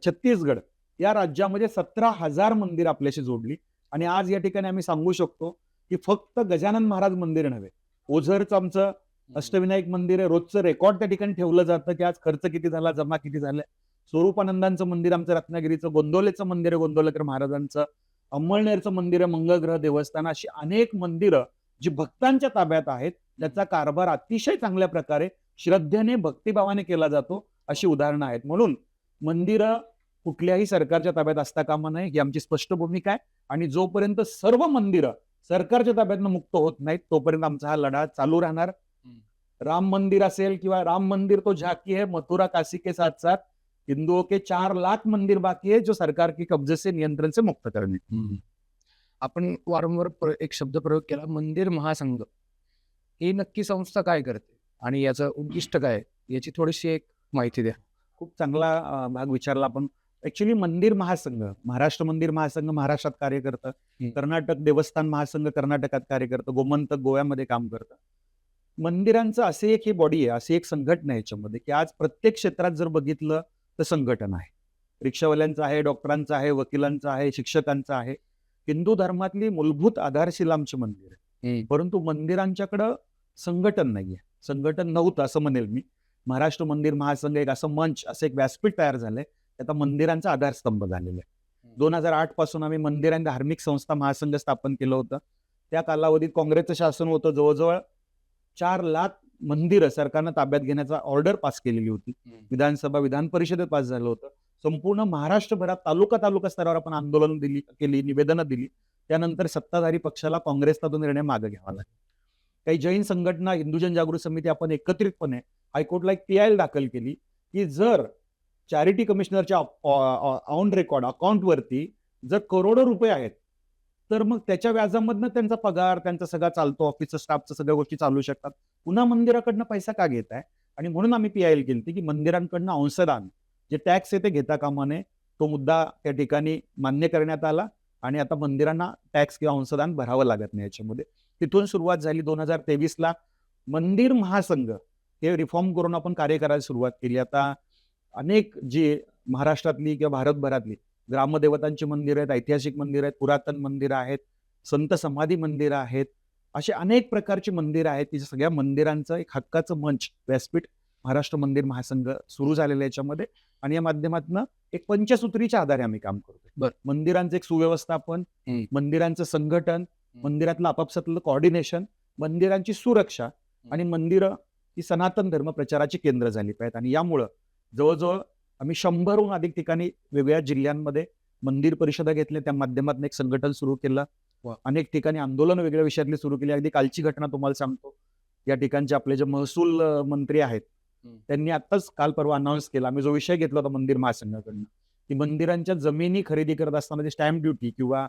छत्तीसगड या राज्यामध्ये 17,000 मंदिर आपल्याशी जोडली. आणि आज या ठिकाणी आम्ही सांगू शकतो की फक्त गजानन महाराज मंदिर नव्हे, ओझरचं आमचं अष्टविनायक मंदिर आहे, रोजचं रेकॉर्ड त्या ठिकाणी ठेवलं जातं की आज खर्च किती झाला, जमा किती झालाय. स्वरूपानंदांचं मंदिर आमचं रत्नागिरीचं, गोंदवलेचं मंदिर आहे गोंदवलेकर महाराजांचं, अंमळनेरचं मंदिर आहे, मंगळग्रह देवस्थान, अशी अनेक मंदिरं जी भक्तांच्या ताब्यात आहेत, त्याचा कारभार अतिशय चांगल्या प्रकारे श्रद्धेने भक्तिभावाने केला जातो, अशी उदाहरणं आहेत. म्हणून मंदिरं कुठल्याही सरकारच्या ताब्यात असता कामा नये, ही आमची स्पष्ट भूमिका आहे. आणि जोपर्यंत सर्व मंदिरं सरकारच्या ताब्यातनं मुक्त होत नाहीत तोपर्यंत आमचा हा लढा चालू राहणार. राम मंदिर असेल किंवा राम मंदिर तो झाकी है, मथुरा काशी के साथ साथ हिंदुओं के 4 लाख मंदिर बाकी है जो सरकार के कब्जे से, नियंत्रण से मुक्त करणे. आपण वारंवार एक शब्द प्रयोग केला, मंदिर महासंघ. ही नक्की संस्था काय करते आणि याचं उद्दिष्ट काय आहे? याची थोडीशी एक माहिती द्या. खूप चांगला भाग विचारला आपण. ऍक्च्युली मंदिर महासंघ, महाराष्ट्र मंदिर महासंघ महाराष्ट्रात कार्य करतं, कर्नाटक देवस्थान महासंघ कर्नाटकात कार्य करतं, गोमंतक गोव्यामध्ये काम करतं. मंदिरांचं असे एक ही बॉडी आहे, अशी एक संघटना आहे याच्यामध्ये, की आज प्रत्येक क्षेत्रात जर बघितलं तर संघटना आहे. रिक्षावाल्यांचं आहे, डॉक्टरांचं आहे, वकिलांचं आहे, शिक्षकांचं आहे. हिंदू धर्मातली मूलभूत आधारशिला आमची मंदिर आहे. परंतु मंदिरांच्याकडं संघटन नाहीये, संघटन नव्हतं असं म्हणेल मी. महाराष्ट्र मंदिर महासंघ एक असं मंच, असं एक व्यासपीठ तयार झालंय, आता मंदिरांचा आधारस्तंभ झालेला आहे. 2008 पासून आम्ही मंदिर आणि धार्मिक संस्था महासंघ स्थापन केलं होतं. त्या कालावधीत काँग्रेसचं शासन होतं, जवळजवळ 4 लाख मंदिरं सरकारनं ताब्यात घेण्याचा ऑर्डर पास केलेली होती. विधानसभा विधान परिषदेत पास झालं होतं. संपूर्ण महाराष्ट्रभरात तालुका स्तरावर आपण आंदोलन केली, निवेदनं दिली. त्यानंतर सत्ताधारी पक्षाला काँग्रेसचा तो निर्णय मागे घ्यावा लागला. काही जैन संघटना, हिंदू जनजागृती समिती आपण एकत्रितपणे हायकोर्टला एक PIL दाखल केली की जर चॅरिटी कमिशनरच्या ऑन रेकॉर्ड अकाउंटवरती जर करोडो रुपये आहेत तर मग त्याच्या व्याजामधनं त्यांचा पगार, त्यांचा सगळा चालतो, ऑफिसचा स्टाफचं सगळ्या गोष्टी चालू शकतात. पुन्हा मंदिराकडनं पैसा का घेताय? आणि म्हणून आम्ही पी-आय-एल केली की मंदिरांकडनं अंशदान जे टॅक्स आहे ते घेता कामा नये. तो मुद्दा त्या ठिकाणी मान्य करण्यात आला आणि आता मंदिरांना टॅक्स किंवा अंशदान भरावं लागत नाही याच्यामध्ये. तिथून सुरुवात झाली 2023ला मंदिर महासंघ हे रिफॉर्म करून आपण कार्य करायला सुरुवात केली. आता अनेक जी महाराष्ट्रातली किंवा भारतभरातली ग्रामदेवतांची मंदिरं आहेत, ऐतिहासिक मंदिरं आहेत, पुरातन मंदिरं आहेत, संत समाधी मंदिरं आहेत. अशी अनेक प्रकारची मंदिरं आहेत, की सगळ्या मंदिरांचं एक हक्काचं मंच, व्यासपीठ महाराष्ट्र मंदिर महासंघ सुरू झालेलं आहे याच्यामध्ये. आणि या माध्यमातून एक पंचसूत्रीच्या आधारे आम्ही काम करतोय. बरं. मंदिरांचं एक सुव्यवस्थापन, मंदिरांचं संघटन, मंदिरातलं आपापसातलं कोऑर्डिनेशन, मंदिरांची सुरक्षा आणि मंदिरं ही सनातन धर्म प्रचाराची केंद्र झाली पाहिजेत. आणि यामुळं जवळजवळ आम्ही 100हून अधिक ठिकाणी वेगवेगळ्या जिल्ह्यांमध्ये मंदिर परिषदा घेतल्या. त्या माध्यमातून एक संघटन सुरू केलं. अनेक ठिकाणी आंदोलन वेगळ्या विषयातली सुरू केली. अगदी कालची घटना तुम्हाला सांगतो. या ठिकाणचे आपले जे महसूल मंत्री आहेत त्यांनी आताच काल परवा अनाऊन्स केला, आम्ही जो विषय घेतला होता मंदिर महासंघाकडनं, की मंदिरांच्या जमिनी खरेदी करत असताना स्टॅम्प ड्युटी किंवा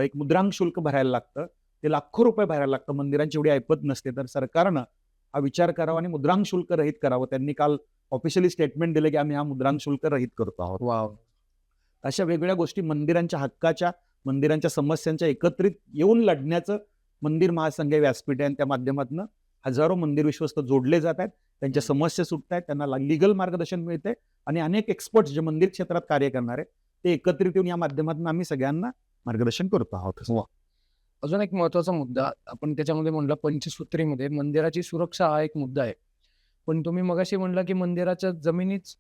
एक मुद्रांक शुल्क भरायला लागतं, ते लाखो रुपये भरायला लागतं. मंदिरांची एवढी ऐपत नसते. तर सरकारनं हा विचार करावा आणि मुद्रांक शुल्क रहित करावं. त्यांनी काल ऑफिशियली स्टेटमेंट दिलं की आम्ही हा मुद्रांक शुल्क रहित करतो आहोत. वाव. अशा वेगवेगळ्या गोष्टी मंदिरांच्या हक्काच्या, मंदिरांच्या समस्यांच्या एकत्रित येऊन लढण्याचं मंदिर महासंघ हे व्यासपीठ आहे. आणि त्या माध्यमातून हजारो मंदिर विश्वस्त जोडले जात आहेत, त्यांच्या समस्या सुटत आहेत, त्यांना लिगल मार्गदर्शन मिळते आणि अनेक एक्सपर्ट जे मंदिर क्षेत्रात कार्य करणारे ते एकत्रित येऊन या माध्यमातून आम्ही सगळ्यांना मार्गदर्शन करतो आहोत. अजून एक महत्वाचा मुद्दा आपण त्याच्यामध्ये म्हणलं, पंचसूत्रीमध्ये मंदिराची सुरक्षा हा एक मुद्दा आहे. पण तुम्ही मगाशी म्हणला की मंदिराच्या जमिनीच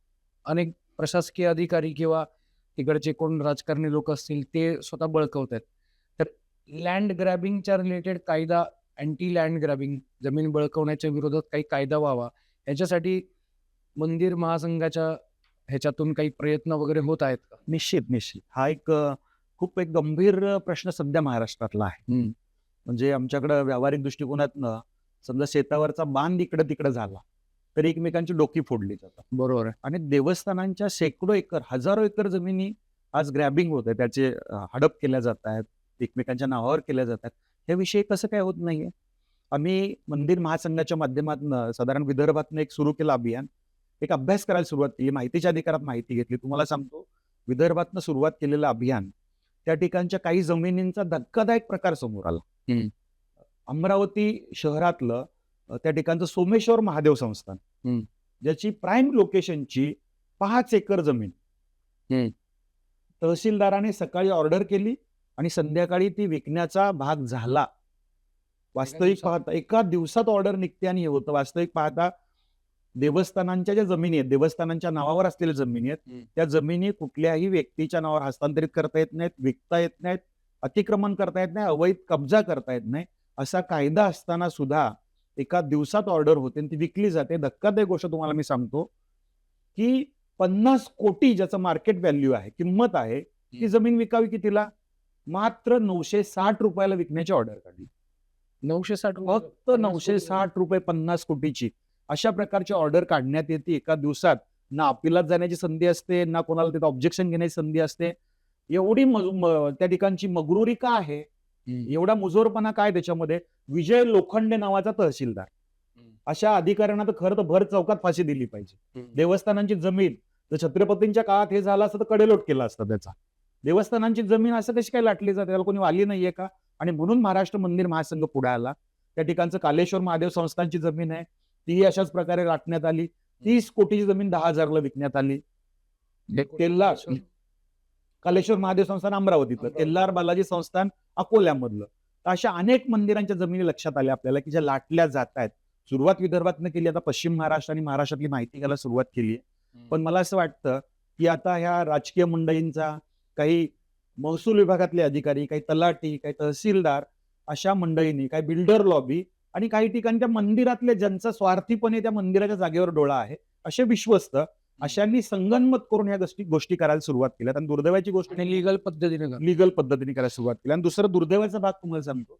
अनेक प्रशासकीय अधिकारी किंवा तिकडचे कोण राजकारणी लोक असतील ते स्वतः बळकवत आहेत. तर लँड ग्रॅबिंगच्या रिलेटेड कायदा, अँटी लँड ग्रॅबिंग, जमीन बळकवण्याच्या विरोधात काही कायदा व्हावा याच्यासाठी मंदिर महासंघाच्या ह्याच्यातून काही प्रयत्न वगैरे होत आहेत का? निश्चित हा एक खूप एक गंभीर प्रश्न सध्या महाराष्ट्रातला आहे. म्हणजे आमच्याकडं व्यावहारिक दृष्टिकोनातनं समजा शेतावरचा बांध इकडे तिकडे झाला तरी एकमेकांची डोकी फोडली जातात. बरोबर आहे. आणि देवस्थानांच्या शेकडो एकर, हजारो एकर जमिनी आज ग्रॅबिंग होत आहे, त्याचे हडप केल्या जात आहेत, एकमेकांच्या नावावर केल्या जातात. हे विषय कसं काय होत नाहीये? आम्ही मंदिर महासंघाच्या माध्यमातून साधारण विदर्भातनं एक सुरू केलं अभियान, एक अभ्यास करायला सुरुवात केली, माहितीच्या अधिकारात माहिती घेतली. तुम्हाला सांगतो, विदर्भातनं सुरुवात केलेलं अभियान त्या ठिकाणच्या काही जमिनींचा धक्कादायक प्रकार समोर आला. अमरावती शहरातलं त्या ठिकाणचं सोमेश्वर महादेव संस्थान, ज्याची प्राईम लोकेशनची 5 एकर जमीन तहसीलदाराने सकाळी ऑर्डर केली आणि संध्याकाळी ती विकण्याचा भाग झाला. वास्तविक पाहता एका दिवसात ऑर्डर निघते आणि हे होतं. वास्तविक पाहता देवस्थानांच्या ज्या जमिनी आहेत, देवस्थानांच्या नावावर असलेल्या जमिनी आहेत, त्या जमिनी कुठल्याही व्यक्तीच्या नावावर हस्तांतरित करता येत नाहीत, विकता येत नाहीत, अतिक्रमण करता येत नाही, अवैध कब्जा करता येत नाही. असा कायदा असताना सुद्धा एका दिवसात ऑर्डर होते आणि ती विकली जाते. धक्कादायक गोष्ट तुम्हाला मी सांगतो की 50 कोटी ज्याचं मार्केट व्हॅल्यू आहे, किंमत आहे, ती जमीन विकावी कितीला? मात्र 960 रुपयाला विकण्याची ऑर्डर काढली. 960 फक्त 960 रुपये, 50 कोटीची अशा प्रकारची ऑर्डर काढण्यात येते एका दिवसात. ना अपिलात जाण्याची संधी असते, ना कोणाला तिथे ऑब्जेक्शन घेण्याची संधी असते. एवढी त्या ठिकाणची मगरुरी का आहे, एवढा मुजोरपणा काय त्याच्यामध्ये? विजय लोखंडे नावाचा तहसीलदार, अशा अधिकाऱ्यांना तर खरं तर भर चौकात फाशी दिली पाहिजे. देवस्थानांची जमीन जर छत्रपतींच्या काळात हे झालं असतं तर कडेलोट केला असता त्याचा. देवस्थानांची जमीन असं कशी काय लाटली जाते? त्याला कोणी वाली नाहीये का? आणि म्हणून महाराष्ट्र मंदिर महासंघ पुढे आला. त्या ठिकाणचं कालेश्वर महादेव संस्थानची जमीन आहे, ती अशाच प्रकारे लाटण्यात आली. 30 कोटीची जमीन 10,000ला विकण्यात आली. तेल्हार कालेश्वर महादेव संस्थान अमरावतीतलं, तेल्हार बालाजी संस्थान अकोल्यामधलं. तर अशा अनेक मंदिरांच्या जमिनी लक्षात आल्या आपल्याला की ज्या लाटल्या जात आहेत. सुरुवात विदर्भातनं केली, आता पश्चिम महाराष्ट्र आणि महाराष्ट्रातली माहिती घ्यायला सुरुवात केली. पण मला असं वाटतं की आता ह्या राजकीय मंडळींचा, काही महसूल विभागातले अधिकारी, काही तलाठी, काही तहसीलदार, अशा मंडळींनी, काही बिल्डर लॉबी आणि काही ठिकाणी त्या मंदिरातले ज्यांचा स्वार्थीपणे त्या मंदिराच्या जागेवर डोळा आहे, असे विश्वस्त, अशांनी संगनमत करून ह्या गोष्टी करायला सुरुवात केल्या. आणि दुर्दैवाची गोष्ट, लिगल पद्धतीने करायला सुरुवात केली. आणि दुसरं दुर्दैवाचा भाग तुम्हाला सांगतो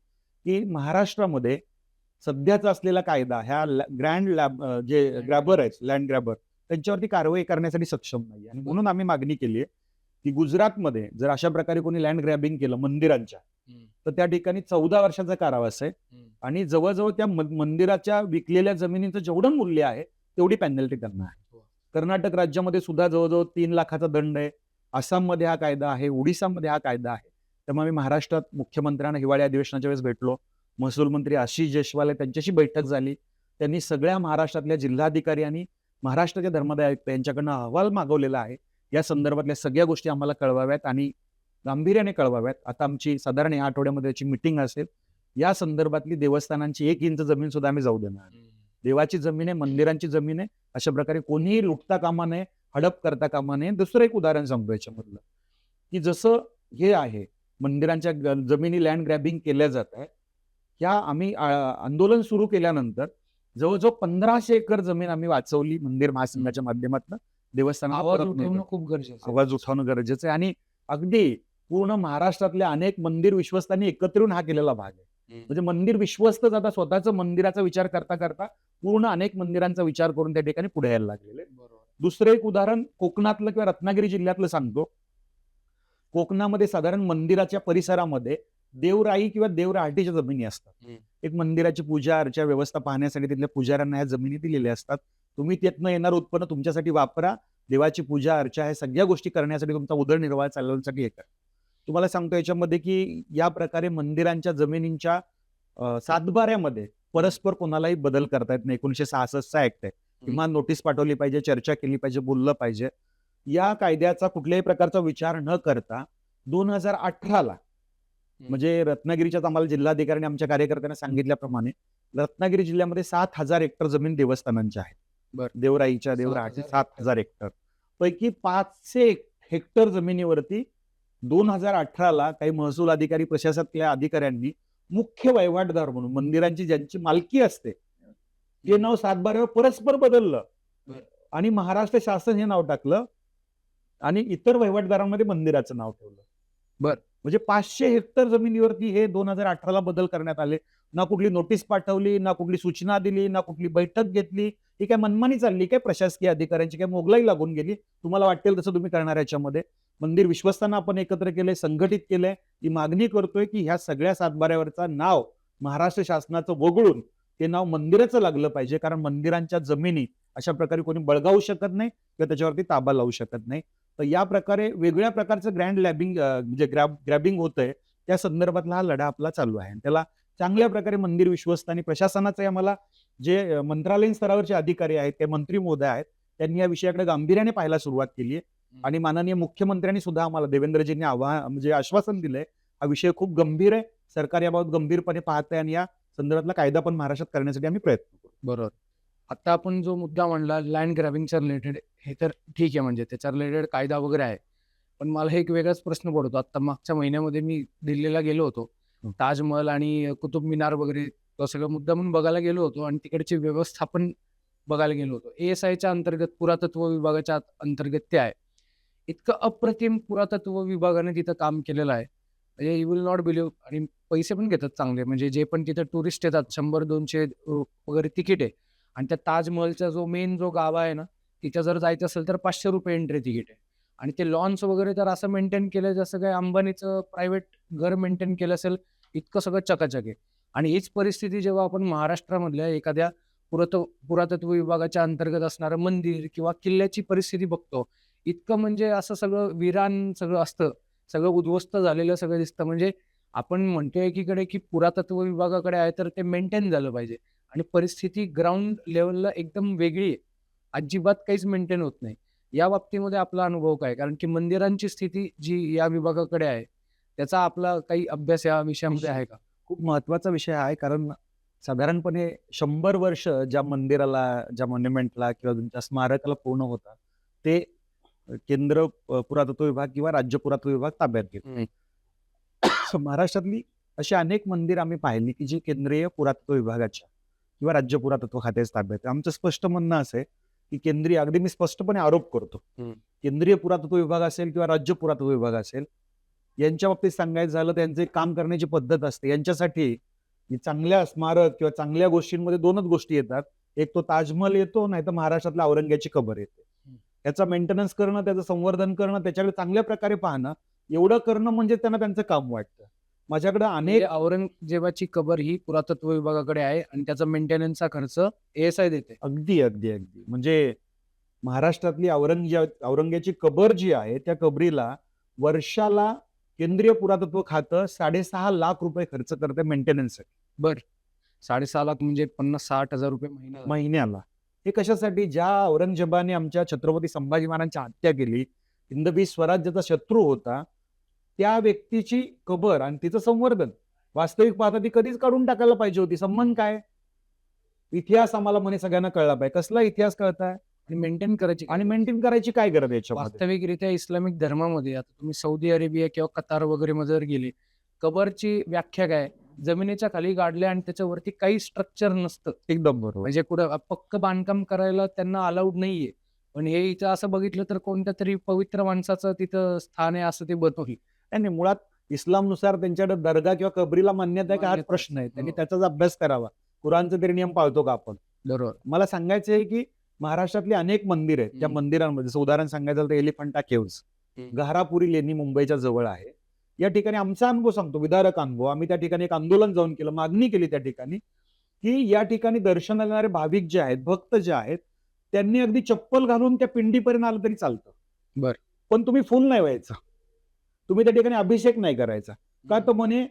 की महाराष्ट्रामध्ये सध्याचा असलेला कायदा ह्या जे ग्रॅबर आहेत, लँड ग्रॅबर, त्यांच्यावरती कारवाई करण्यासाठी सक्षम नाही. आणि म्हणून आम्ही मागणी केली आहे की गुजरातमध्ये जर अशा प्रकारे कोणी लँड ग्रॅबिंग केलं मंदिरांच्या, तर त्या ठिकाणी 14 वर्षाचा कारावास आहे आणि जवळजवळ त्या मंदिराच्या विकलेल्या जमिनीचं जेवढं मूल्य आहे तेवढी पेनल्टी त्यांना आहे. हो. कर्नाटक राज्यामध्ये सुद्धा जवळजवळ 3 लाखाचा दंड आहे. आसाममध्ये हा कायदा आहे, ओडिसामध्ये हा कायदा आहे. त्यामुळे मी महाराष्ट्रात मुख्यमंत्र्यांना हिवाळी अधिवेशनाच्या वेळेस भेटलो. महसूल मंत्री आशिष जयस्वाल त्यांच्याशी बैठक झाली. त्यांनी सगळ्या महाराष्ट्रातल्या जिल्हाधिकारी आणि महाराष्ट्राच्या धर्मादाय आयुक्त यांच्याकडनं अहवाल मागवलेला आहे. या संदर्भातल्या सगळ्या गोष्टी आम्हाला कळवाव्यात आणि गांभीर्याने कळवाव्यात. आता आमची साधारण या आठवड्यामध्ये मीटिंग असेल. या संदर्भातली देवस्थानांची 1 इंच जमीन सुद्धा आम्ही जाऊ देणार नाही. देवाची जमीन आहे, मंदिरांची जमीन आहे. अशा प्रकारे कोणीही लुटता कामा नये, हडप करता कामा नये. दुसरं एक उदाहरण सांगतो याच्यामधलं, की जसं हे आहे मंदिरांच्या जमिनी लँड ग्रॅबिंग केल्या जात आहे. ह्या आम्ही आंदोलन सुरू केल्यानंतर जवळजवळ 1500 एकर जमीन आम्ही वाचवली मंदिर महासंघाच्या माध्यमातून. देवस्थानाला आवाज परत उठवणं नेलं. खूप गरजेचं आहे. आवाज उठवणं गरजेचं आहे आणि अगदी पूर्ण महाराष्ट्रातल्या अनेक मंदिर विश्वस्तांनी एकत्र येऊन हा केलेला भाग आहे. म्हणजे मंदिर विश्वस्तच आता स्वतःचा मंदिराचा विचार करता करता पूर्ण अनेक मंदिरांचा विचार करून त्या ठिकाणी पुढे यायला लागलेले. बरोबर. दुसरं एक उदाहरण कोकणातलं किंवा रत्नागिरी जिल्ह्यातलं सांगतो. कोकणामध्ये साधारण मंदिराच्या परिसरामध्ये देवराई किंवा देवराहाटीच्या जमिनी असतात. एक मंदिराची पूजा अर्चा व्यवस्था पाहण्यासाठी तिथल्या पुजाऱ्यांना ह्या जमिनी दिलेल्या असतात. तुम्ही त्यातनं येणार उत्पन्न तुमच्यासाठी वापरा. देवाची पूजा अर्चा ह्या सगळ्या गोष्टी करण्यासाठी तुमचा उदरनिर्वाह चालवण्यासाठी हे करा. तुम्हाला सांगतो याच्यामध्ये की या प्रकारे मंदिरांच्या जमिनींच्या सातबाऱ्यामध्ये परस्पर कोणालाही बदल करता येत नाही. 1966चा ऍक्ट आहे. किमान नोटीस पाठवली पाहिजे, चर्चा केली पाहिजे, बोललं पाहिजे. या कायद्याचा कुठल्याही प्रकारचा विचार न करता 2018ला म्हणजे रत्नागिरीच्याच आम्हाला जिल्हाधिकाऱ्यांनी आमच्या कार्यकर्त्यांना सांगितल्याप्रमाणे रत्नागिरी जिल्ह्यामध्ये 7,000 हेक्टर जमीन देवस्थानांच्या आहेत. बरं. देवराईच्या 7,000 हेक्टर पैकी 500 हेक्टर जमिनीवरती 2018ला काही महसूल अधिकारी प्रशासनातल्या अधिकाऱ्यांनी मुख्य वहिवाटदार म्हणून मंदिरांची ज्यांची मालकी असते ते नाव सातबाऱ्यावर परस्पर बदललं आणि महाराष्ट्र शासन हे नाव टाकलं आणि इतर वहिवाटदारांमध्ये मंदिराचं नाव ठेवलं. म्हणजे 500 हेक्टर जमिनीवरती हे 2018ला बदल करण्यात आले. ना कुठली नोटीस पाठवली, ना कुठली सूचना दिली, ना कुठली बैठक घेतली. ही काय मनमानी चालली काय प्रशासकीय अधिकाऱ्यांची काय मोगलाई लागून गेली? तुम्हाला वाटेल तसं तुम्ही करणार याच्यामध्ये. मंदिर विश्वस्तांना आपण एकत्र केलंय, संघटित केलंय. ही मागणी करतोय की ह्या सगळ्या सातबाऱ्यावरचं नाव महाराष्ट्र शासनाचं वगळून ते नाव मंदिराचं लागलं पाहिजे. कारण मंदिरांच्या जमिनी अशा प्रकारे कोणी बळगावू शकत नाही किंवा त्याच्यावरती ताबा लावू शकत नाही. तर या प्रकारे वेगळ्या प्रकारचं ग्रँड लॅबिंग म्हणजे ग्रॅबिंग होतंय. त्या संदर्भातला हा लढा आपला चालू आहे. त्याला चांगल्या प्रकारे मंदिर विश्वस्त आणि प्रशासनाचे आम्हाला जे मंत्रालयीन स्तरावरचे अधिकारी आहेत, ते मंत्री महोदय आहेत, त्यांनी या विषयाकडे गांभीर्याने पाहायला सुरुवात केली आहे. आणि माननीय मुख्यमंत्र्यांनी सुद्धा आम्हाला देवेंद्रजींनी म्हणजे आश्वासन दिलंय. हा विषय खूप गंभीर आहे. सरकार याबाबत गंभीरपणे पाहत आहे आणि या संदर्भातला कायदा पण महाराष्ट्रात करण्यासाठी आम्ही प्रयत्न करू. बरोबर. आता आपण जो मुद्दा म्हणला लँड ग्रॅबिंगच्या रिलेटेड, हे तर ठीक आहे, म्हणजे त्याच्या रिलेटेड कायदा वगैरे आहे. पण मला एक वेगळाच प्रश्न पडतो. आता मागच्या महिन्यामध्ये मी दिल्लीला गेलो होतो. ताजमहल आणि कुतुब मिनार वगैरे तो सगळं मुद्दा म्हणून बघायला गेलो होतो आणि तिकडची व्यवस्थापन बघायला गेलो होतो. ASIच्या अंतर्गत, पुरातत्व विभागाच्या अंतर्गत ते आहे. इतकं अप्रतिम पुरातत्व विभागाने तिथं काम केलेलं आहे, म्हणजे यू विल नॉट बिलीव्ह. आणि पैसे पण घेतात चांगले. म्हणजे जे पण तिथं टुरिस्ट येतात 100-200 वगैरे तिकीट आहे. आणि त्या ताजमहलचा जो मेन जो गाभा आहे ना, तिथं जर जायचं असेल तर 500 रुपये एंट्री तिकीट आहे. आणि ते लॉन्स वगैरे तर असं मेंटेन केलं जसं काय अंबानीचं प्रायव्हेट घर मेंटेन केलं असेल, इतकं सगळं चकाचक आहे. आणि हीच परिस्थिती जेव्हा आपण महाराष्ट्रामधल्या एखाद्या पुरातत्व विभागाच्या अंतर्गत असणारं मंदिर किंवा किल्ल्याची परिस्थिती बघतो, इतकं म्हणजे असं सगळं विरान सगळं असतं, सगळं उद्ध्वस्त झालेलं सगळं दिसतं. म्हणजे आपण म्हणतोय एकीकडे की पुरातत्व विभागाकडे आहे तर ते मेंटेन झालं पाहिजे आणि परिस्थिती ग्राउंड लेवलला एकदम वेगळी आहे. अजिबात काहीच मेंटेन होत नाही. या बाबतीमध्ये आपला अनुभव काय? कारण की मंदिरांची स्थिती जी या विभागाकडे आहे, त्याचा आपला काही अभ्यास या विषयामध्ये आहे का? खूप महत्वाचा विषय आहे. कारण साधारणपणे 100 वर्ष ज्या मंदिराला, ज्या मॉन्युमेंटला किंवा तुमच्या स्मारकाला पूर्ण होतात, ते केंद्र पुरातत्व विभाग किंवा राज्य पुरातत्व विभाग ताब्यात घेतो. महाराष्ट्रातली अशी अनेक मंदिर आम्ही पाहिली की जी केंद्रीय पुरातत्व विभागाच्या किंवा राज्य पुरातत्व खात्याच्या ताब्यात आहे. आमचं स्पष्ट म्हणणं असं आहे की केंद्रीय, अगदी मी स्पष्टपणे आरोप करतो, केंद्रीय पुरातत्व विभाग असेल किंवा राज्य पुरातत्व विभाग असेल, यांच्या बाबतीत सांगायचं झालं त्यांचे काम करण्याची पद्धत असते. यांच्यासाठी चांगल्या स्मारक किंवा चांगल्या गोष्टींमध्ये 2च गोष्टी येतात. एक तो ताजमहल येतो, नाही तर महाराष्ट्रातल्या औरंग्याची कबर येते. त्याचा मेंटेनन्स करणं, त्याचं संवर्धन करणं, त्याच्याकडे चांगल्या प्रकारे पाहणं, एवढं करणं म्हणजे त्यांना त्यांचं काम वाटतं. माझ्याकडे म्हणजे अनेक औरंगजेबाची कबर ही पुरातत्व विभागाकडे आहे आणि त्याचा मेंटेनन्सचा खर्च ASI देते. अगदी अगदी अगदी म्हणजे महाराष्ट्रातली औरंग्याची कबर जी आहे त्या कबरीला वर्षाला केंद्रीय पुरातत्व खातं 6.5 लाख रुपये खर्च करते मेंटेनन्स 6.5 लाख म्हणजे 50-60 हजार रुपये महिना. महिन्याला. हे कशासाठी? ज्या औरंगजेबाने आमच्या छत्रपती संभाजी महाराजांची हत्या केली, हिंदवी स्वराज्याचा शत्रू होता, त्या व्यक्तीची कबर आणि तिचं संवर्धन वास्तविक पाहता ती कधीच काढून टाकायला पाहिजे होती. संबंध काय? इतिहास आम्हाला म्हणे सगळ्यांना कळला पाहिजे. कसला इतिहास कळताय आणि मेंटेन करायची आणि मेंटेन करायची काय गरज आहे याच्यामध्ये? वास्तविकरित्या इस्लामिक धर्मामध्ये आता तुम्ही सौदी अरेबिया किंवा कतार वगैरे मध्ये जर गेले, कबरची व्याख्या काय? जमिनीच्या खाली गाडल्या आणि त्याच्यावरती काही स्ट्रक्चर नसतं. एकदम बरोबर. म्हणजे कुठं पक्क बांधकाम करायला त्यांना अलाउड नाहीये. पण हे इथं असं बघितलं तर कोणत्या तरी पवित्र माणसाचं तिथं स्थान आहे असं ते बनवलं. नाही नाही, मुळात इस्लामनुसार त्यांच्याकडे दर्गा किंवा कबरीला मान्यता आहे का? हाच मान्यता प्रश्न आहे. त्यांनी हो. त्याचाच अभ्यास करावा. कुराणचे तरी नियम पाळतो का आपण? बरोबर. मला सांगायचं आहे की महाराष्ट्रातली अनेक मंदिर आहेत. त्या मंदिरांमध्ये जसं उदाहरण सांगायचं झालं तर एलिफंटा केव्स, घारापुरी लेणी मुंबईच्या जवळ आहे. या ठिकाणी आमचा अनुभव सांगतो, विदारक अनुभव. आम्ही त्या ठिकाणी एक आंदोलन जाऊन केलं, मागणी केली त्या ठिकाणी की या ठिकाणी दर्शनाला येणारे भाविक जे आहेत, भक्त जे आहेत, त्यांनी अगदी चप्पल घालून त्या पिंडीपर्यंत आलं तरी चालतं. बरं. पण तुम्ही फुल नाही व्हायचं. तुम्ही त्या ठिकाणी अभिषेक नाही करायचा. का? तर म्हणे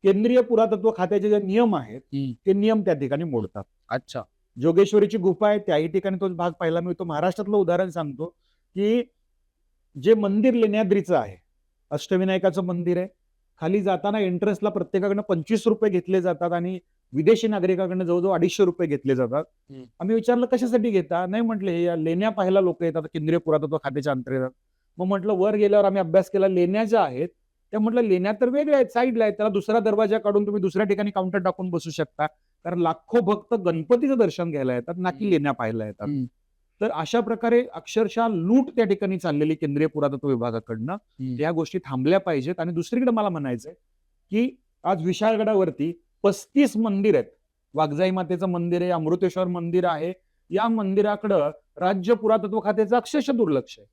केंद्रीय पुरातत्व खात्याचे जे नियम आहेत ते नियम त्या ठिकाणी मोडतात. अच्छा. जोगेश्वरीची गुफा आहे त्याही ठिकाणी तोच भाग पाहायला मिळतो. महाराष्ट्रातलं उदाहरण सांगतो की जे मंदिर लेण्याद्रीचं आहे, अष्टविनायकाचं मंदिर आहे, खाली जाताना एंट्रन्सला प्रत्येकाकडनं 25 रुपये घेतले जातात आणि विदेशी नागरिकाकडनं जवळजवळ 250 रुपये घेतले जातात. आम्ही विचारलं कशासाठी घेता? नाही म्हटले हे लेण्या पाहायला लोक येतात केंद्रीय पुरातत्व खात्याच्या अंतर्गत. मग म्हटलं वर गेल्यावर आम्ही अभ्यास केला, लेण्या ज्या आहेत त्या म्हटलं लेण्या तर वेगळ्या आहेत, साईडला आहेत, त्याला दुसरा दरवाजा काढून तुम्ही दुसऱ्या ठिकाणी काउंटर टाकून बसू शकता. कारण लाखो भक्त गणपतीचं दर्शन घ्यायला येतात, ना की लेण्या पाहायला येतात. तर अशा प्रकारे अक्षरशः लूट त्या ठिकाणी चाललेली केंद्रीय पुरातत्व विभागाकडनं. या गोष्टी थांबल्या पाहिजेत. आणि दुसरीकडे मला म्हणायचंय की आज विशाळगडावरती 35 मंदिर आहेत. वाघजाई मातेचं मंदिर आहे, अमृतेश्वर मंदिर आहे. या मंदिराकडं राज्य पुरातत्व खात्याचं अक्षरशः दुर्लक्ष आहे.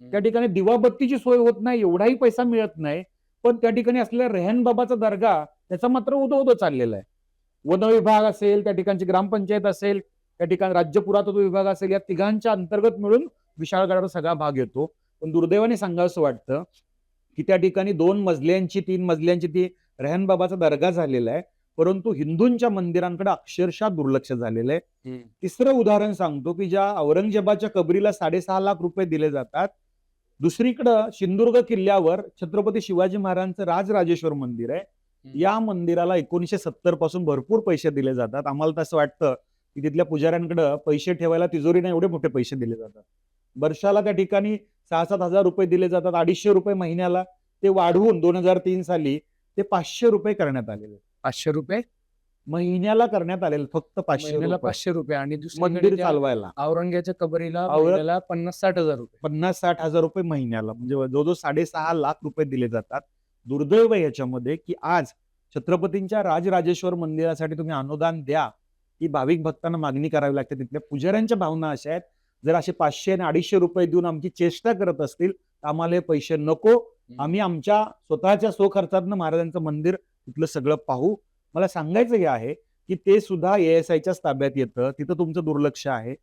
त्या ठिकाणी दिवाबत्तीची सोय होत नाही, एवढाही पैसा मिळत नाही. पण त्या ठिकाणी असलेला रेहन बाबाचा दर्गा त्याचा मात्र उदो चाललेला आहे. वन विभाग असेल, त्या ठिकाणची ग्रामपंचायत असेल, त्या ठिकाणी राज्य पुरातत्व विभाग असेल, या तिघांच्या अंतर्गत मिळून विशाळगडावर सगळा भाग येतो. पण दुर्दैवाने सांगावंसं वाटतं की त्या ठिकाणी 2 मजल्यांची 3 मजल्यांची ती रेहन बाबाचा दर्गा झालेला आहे, परंतु हिंदूंच्या मंदिरांकडे अक्षरशः दुर्लक्ष झालेलं आहे. तिसरं उदाहरण सांगतो की ज्या औरंगजेबाच्या कबरीला 6.5 लाख रुपये दिले जातात, दुसरीकडं सिंधुदुर्ग किल्ल्यावर छत्रपती शिवाजी महाराजांचं राजराजेश्वर मंदिर आहे. या मंदिराला 1970 पासून भरपूर पैसे दिले जातात. आम्हाला तसं वाटतं की तिथल्या पुजाऱ्यांकडे पैसे ठेवायला तिजोरीने एवढे मोठे पैसे दिले जातात. वर्षाला त्या ठिकाणी 6-7 हजार रुपये दिले जातात. 250 रुपये महिन्याला ते वाढवून 2003 साली ते 500 रुपये करण्यात आलेले. 500 रुपये महिन्याला करण्यात आलेले, फक्त 500 महिन्याला रुपये 500 रुपये. आणि मंदिर चालवायला औरंग्याच्या कबरीला महिन्याला 50-60 हजार रुपये. 50-60 हजार रुपये महिन्याला, म्हणजे जवळजवळ 6.5 लाख रुपये दिले जातात. दुर्दैव आहे याच्यामध्ये की आज छत्रपतींच्या राजराजेश्वर मंदिरासाठी तुम्ही अनुदान द्या ही भाविक भक्तांना मागणी करावी लागते. तिथल्या पुजाऱ्यांच्या भावना अशा आहेत, जर असे 500 आणि 250 रुपये देऊन आमची चेष्टा करत असतील तर आम्हाला हे पैसे नको. आम्ही आमच्या स्वतःच्या स्वखर्चातनं महाराजांचं मंदिर तिथलं सगळं पाहू. मला सांगायचं हे आहे की ते सुद्धा ASIच्याच ताब्यात येतं. तिथं तुमचं दुर्लक्ष आहे.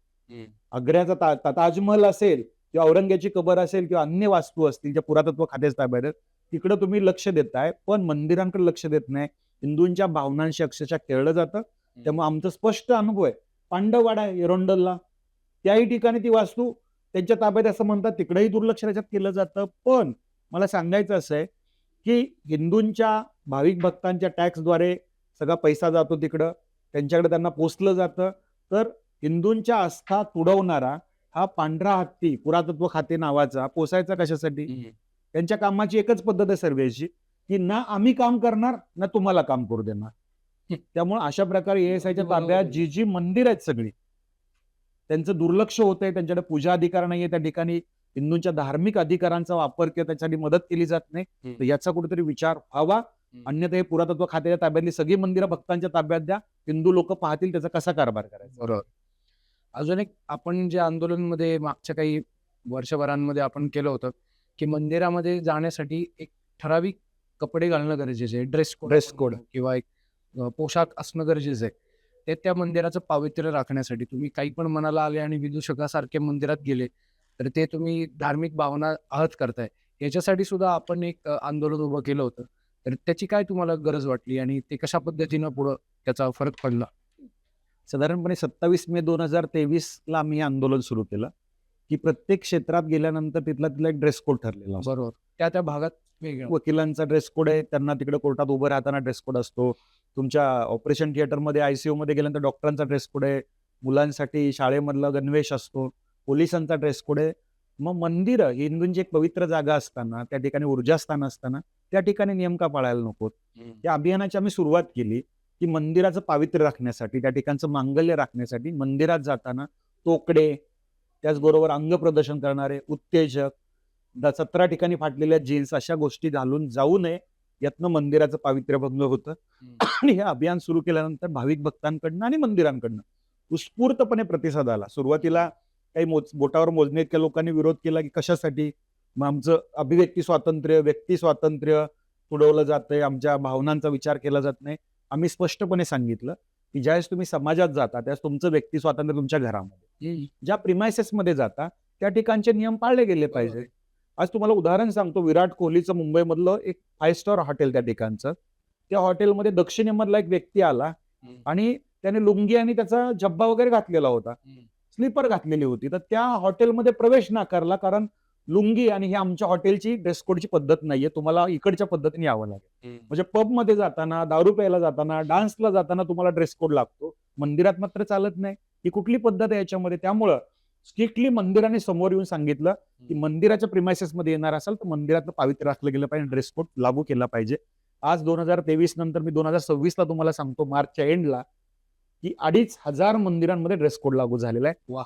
आग्र्याचा ताजमहल असेल किंवा औरंग्याची कबर असेल किंवा अन्य वास्तू असतील ज्या पुरातत्व खात्याच्या ताब्यात आहेत, तिकडे तुम्ही लक्ष देताय, पण मंदिरांकडे लक्ष देत नाही. हिंदूंच्या भावनांशी अक्षरशः खेळलं जातं. त्यामुळे आमचा स्पष्ट अनुभव आहे. पांडववाडा आहे एरोंडलला, त्याही ठिकाणी ती वास्तू त्यांच्या ताब्यात असं म्हणतात, तिकडेही दुर्लक्ष त्याच्यात केलं जातं. पण मला सांगायचं असं आहे की हिंदूंच्या भाविक भक्तांच्या टॅक्सद्वारे सगळा पैसा जातो तिकडं, त्यांच्याकडे त्यांना पोचलं जातं. तर हिंदूंच्या आस्था तुडवणारा हा पांढरा हत्ती पुरातत्व खाते नावाचा पोसायचा कशासाठी? त्यांच्या कामाची एकच पद्धत आहे सर्वेची की ना आम्ही काम करणार ना तुम्हाला काम करू देणार. त्यामुळे अशा प्रकारे ASIच्या ताब्यात जी जी मंदिर आहेत सगळी, त्यांचं दुर्लक्ष होतंय. त्यांच्याकडे पूजा अधिकार नाहीये. त्या ठिकाणी हिंदूंच्या धार्मिक अधिकारांचा वापर किंवा त्याच्यासाठी मदत केली जात नाही. तर याचा कुठेतरी विचार व्हावा. अन्यथा हे पुरातत्व खात्याच्या ताब्यातली सगळी मंदिरं भक्तांच्या ताब्यात द्या. हिंदू लोक पाहतील त्याचा कसा कारभार करायचा. बरोबर. अजून एक आपण जे आंदोलनमध्ये मागच्या काही वर्षभरांमध्ये आपण केलं होतं की मंदिरामध्ये जाण्यासाठी एक ठराविक कपडे घालणं गरजेचं आहे, ड्रेस Dress code. किंवा एक पोशाख असणं गरजेचं आहे. ते त्या मंदिराचं पावित्र्य राखण्यासाठी तुम्ही काही पण मनाला आले आणि विदूषकासारखे मंदिरात गेले, तर ते तुम्ही धार्मिक भावना आहत करताय. याच्यासाठी सुद्धा आपण एक आंदोलन उभं केलं होतं. तर त्याची काय तुम्हाला गरज वाटली आणि ते कशा पद्धतीनं पुढं त्याचा फरक पडला? साधारणपणे 27 मे 2023ला आम्ही हे आंदोलन सुरू केलं, की प्रत्येक क्षेत्रात गेल्यानंतर तिथला एक ड्रेस कोड ठरलेला असतो. बरोबर. त्या भागात वेगळं. वकिलांचा ड्रेस कोड आहे, त्यांना तिकडे कोर्टात उभं राहताना ड्रेस कोड असतो. तुमच्या ऑपरेशन थिएटरमध्ये ICU मध्ये गेल्यानंतर डॉक्टरांचा ड्रेस कोड आहे. मुलांसाठी शाळेमधला गणवेश असतो. पोलिसांचा ड्रेस कोड आहे. मग मंदिरं ही हिंदूंची एक पवित्र जागा असताना, त्या ठिकाणी ऊर्जास्थान असताना, त्या ठिकाणी नियम का पाळायला नकोत? या अभियानाची आम्ही सुरुवात केली, की मंदिराचं पावित्र्य राखण्यासाठी, त्या ठिकाणचं मांगल्य राखण्यासाठी मंदिरात जाताना तोकडे, त्याचबरोबर अंग प्रदर्शन करणारे, उत्तेजक, 17 ठिकाणी फाटलेल्या जीन्स अशा गोष्टी घालून जाऊ नये, यातनं मंदिराचं पावित्र्य भंग होतं. आणि हे अभियान सुरू केल्यानंतर भाविक भक्तांकडनं आणि मंदिरांकडनं उत्स्फूर्तपणे प्रतिसाद आला. सुरुवातीला काही बोटावर मोजणे इतक्या लोकांनी विरोध केला, की कशासाठी? मग आमचं अभिव्यक्ती स्वातंत्र्य, व्यक्ती स्वातंत्र्य तुडवलं जातंय, आमच्या भावनांचा विचार केला जात नाही. आम्ही स्पष्टपणे सांगितलं, की ज्यावेळेस तुम्ही समाजात जाता, त्यावेळेस तुमचं व्यक्ती स्वातंत्र्य तुमच्या घरामध्ये. ज्या प्रिमायसेसमध्ये जाता, त्या ठिकाणचे नियम पाळले गेले पाहिजे. आज तुम्हाला उदाहरण सांगतो, विराट कोहलीचं मुंबईमधलं एक 5 स्टार हॉटेल त्या ठिकाणचं. त्या हॉटेलमध्ये दक्षिणेमधला एक व्यक्ती आला आणि त्याने लुंगी आणि त्याचा झब्बा वगैरे घातलेला होता. स्लीपर घातलेली होती. तर त्या हॉटेलमध्ये प्रवेश नाकारला, कारण लुंगी आणि ही आमच्या हॉटेलची ड्रेस कोडची पद्धत नाहीये. तुम्हाला इकडच्या पद्धतीने यावं लागेल. म्हणजे पबमध्ये जाताना, दारू प्यायला जाताना, डान्सला जाताना तुम्हाला ड्रेस कोड लागतो. मंदिरात मात्र चालत नाही. ही कुठली पद्धत आहे याच्यामध्ये? त्यामुळं स्ट्रिक्टली मंदिराने समोर येऊन सांगितलं, की मंदिराच्या प्रिमायसेसमध्ये येणार असाल तर मंदिरातलं पावित्र्य राखलं गेलं पाहिजे, ड्रेस कोड लागू केला पाहिजे. आज 2023 नंतर मी 2026ला तुम्हाला सांगतो, मार्चच्या एंडला, की 2,500 मंदिरांमध्ये ड्रेस कोड लागू झालेला आहे. वाह!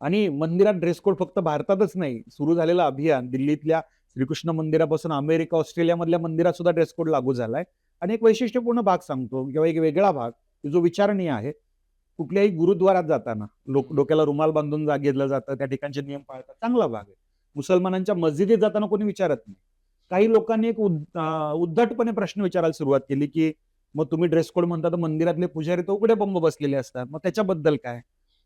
आणि मंदिरात ड्रेस कोड फक्त भारतातच नाही, सुरू झालेलं अभियान दिल्लीतल्या श्रीकृष्ण मंदिरापासून अमेरिका, ऑस्ट्रेलियामधल्या मंदिरात सुद्धा ड्रेस कोड लागू झालाय. आणि एक वैशिष्ट्यपूर्ण भाग सांगतो, किंवा एक वेगळा भाग जो विचारणीय आहे. कुठल्याही गुरुद्वारात जाताना डोक्याला रुमाल बांधून घेतलं जातं, त्या ठिकाणचे नियम पाळतात, चांगला भाग आहे. मुसलमानांच्या मस्जिदीत जाताना कोणी विचारत नाही. काही लोकांनी एक उद्धटपणे प्रश्न विचारायला सुरुवात केली, की मग तुम्ही ड्रेस कोड म्हणता, तर मंदिरातले पुजारी तर उघडे बंब बसलेले असतात, मग त्याच्याबद्दल काय?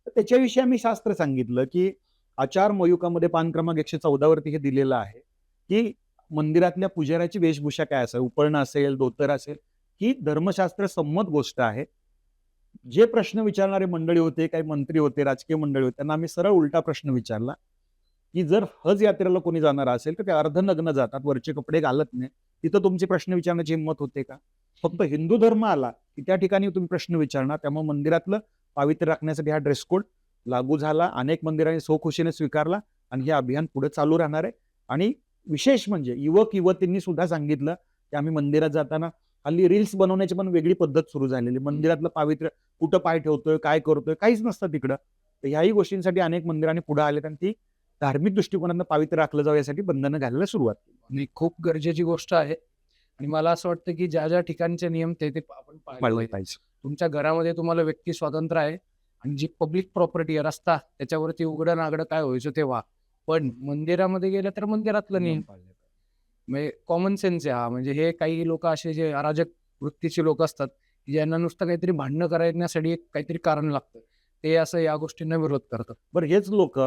तर त्याच्याविषयी आम्ही शास्त्र सांगितलं, की आचार मयुकामध्ये पान क्रमांक 114 वरती हे दिलेलं आहे, की मंदिरातल्या पुजाऱ्याची वेशभूषा काय असेल, उपरणं असेल, धोतर असेल, ही धर्मशास्त्र संमत गोष्ट आहे. जे प्रश्न विचारणारे मंडळी होते, काही मंत्री होते, राजकीय मंडळी होते, त्यांना आम्ही सरळ उलटा प्रश्न विचारला, की जर हज यात्रेला कोणी जाणार असेल तर ते अर्धनग्न जातात, वरचे कपडे घालत नाही, तिथं तुमची प्रश्न विचारण्याची हिंमत होते का? फक्त हिंदू धर्म आला की त्या ठिकाणी तुम्ही प्रश्न विचारणार. त्यामुळे मंदिरातलं पावित्र्य राखण्यासाठी हा ड्रेस कोड लागू झाला. अनेक मंदिरांनी स्वखुशीने स्वीकारला आणि हे अभियान पुढे चालू राहणार आहे. आणि विशेष म्हणजे युवक युवतींनी सुद्धा सांगितलं, की आम्ही मंदिरात जाताना हल्ली रील्स बनवण्याची पण वेगळी पद्धत सुरू झालेली. मंदिरातलं पावित्र्य कुठं पाय ठेवतोय, काय करतोय, काहीच नसतं तिकडं. तर ह्याही गोष्टींसाठी अनेक मंदिरांनी पुढे आलेत आणि ती धार्मिक दृष्टिकोनातनं पावित्र्य राखलं जावं यासाठी बंधनं घालायला सुरुवात केली. आणि खूप गरजेची गोष्ट आहे. आणि मला असं वाटतं, की ज्या ठिकाणचे नियम ते आपण पाळले पाळलं पाहिजे. पाहिजे. तुमच्या घरामध्ये तुम्हाला व्यक्ती स्वातंत्र्य आहे आणि जी पब्लिक प्रॉपर्टी आहे, रस्ता, त्याच्यावरती उघडं नागडं काय व्हायचं ते व्हा. पण मंदिरामध्ये गेलं तर मंदिरातलं नियम म्हणजे कॉमन सेन्स आहे हा. म्हणजे हे काही लोक असे जे अराजक वृत्तीचे लोक असतात, की ज्यांना नुसतं काहीतरी भांडणं करण्यासाठी एक काहीतरी कारण लागतं, ते असं या गोष्टींना विरोध करतात. बरं, हेच लोक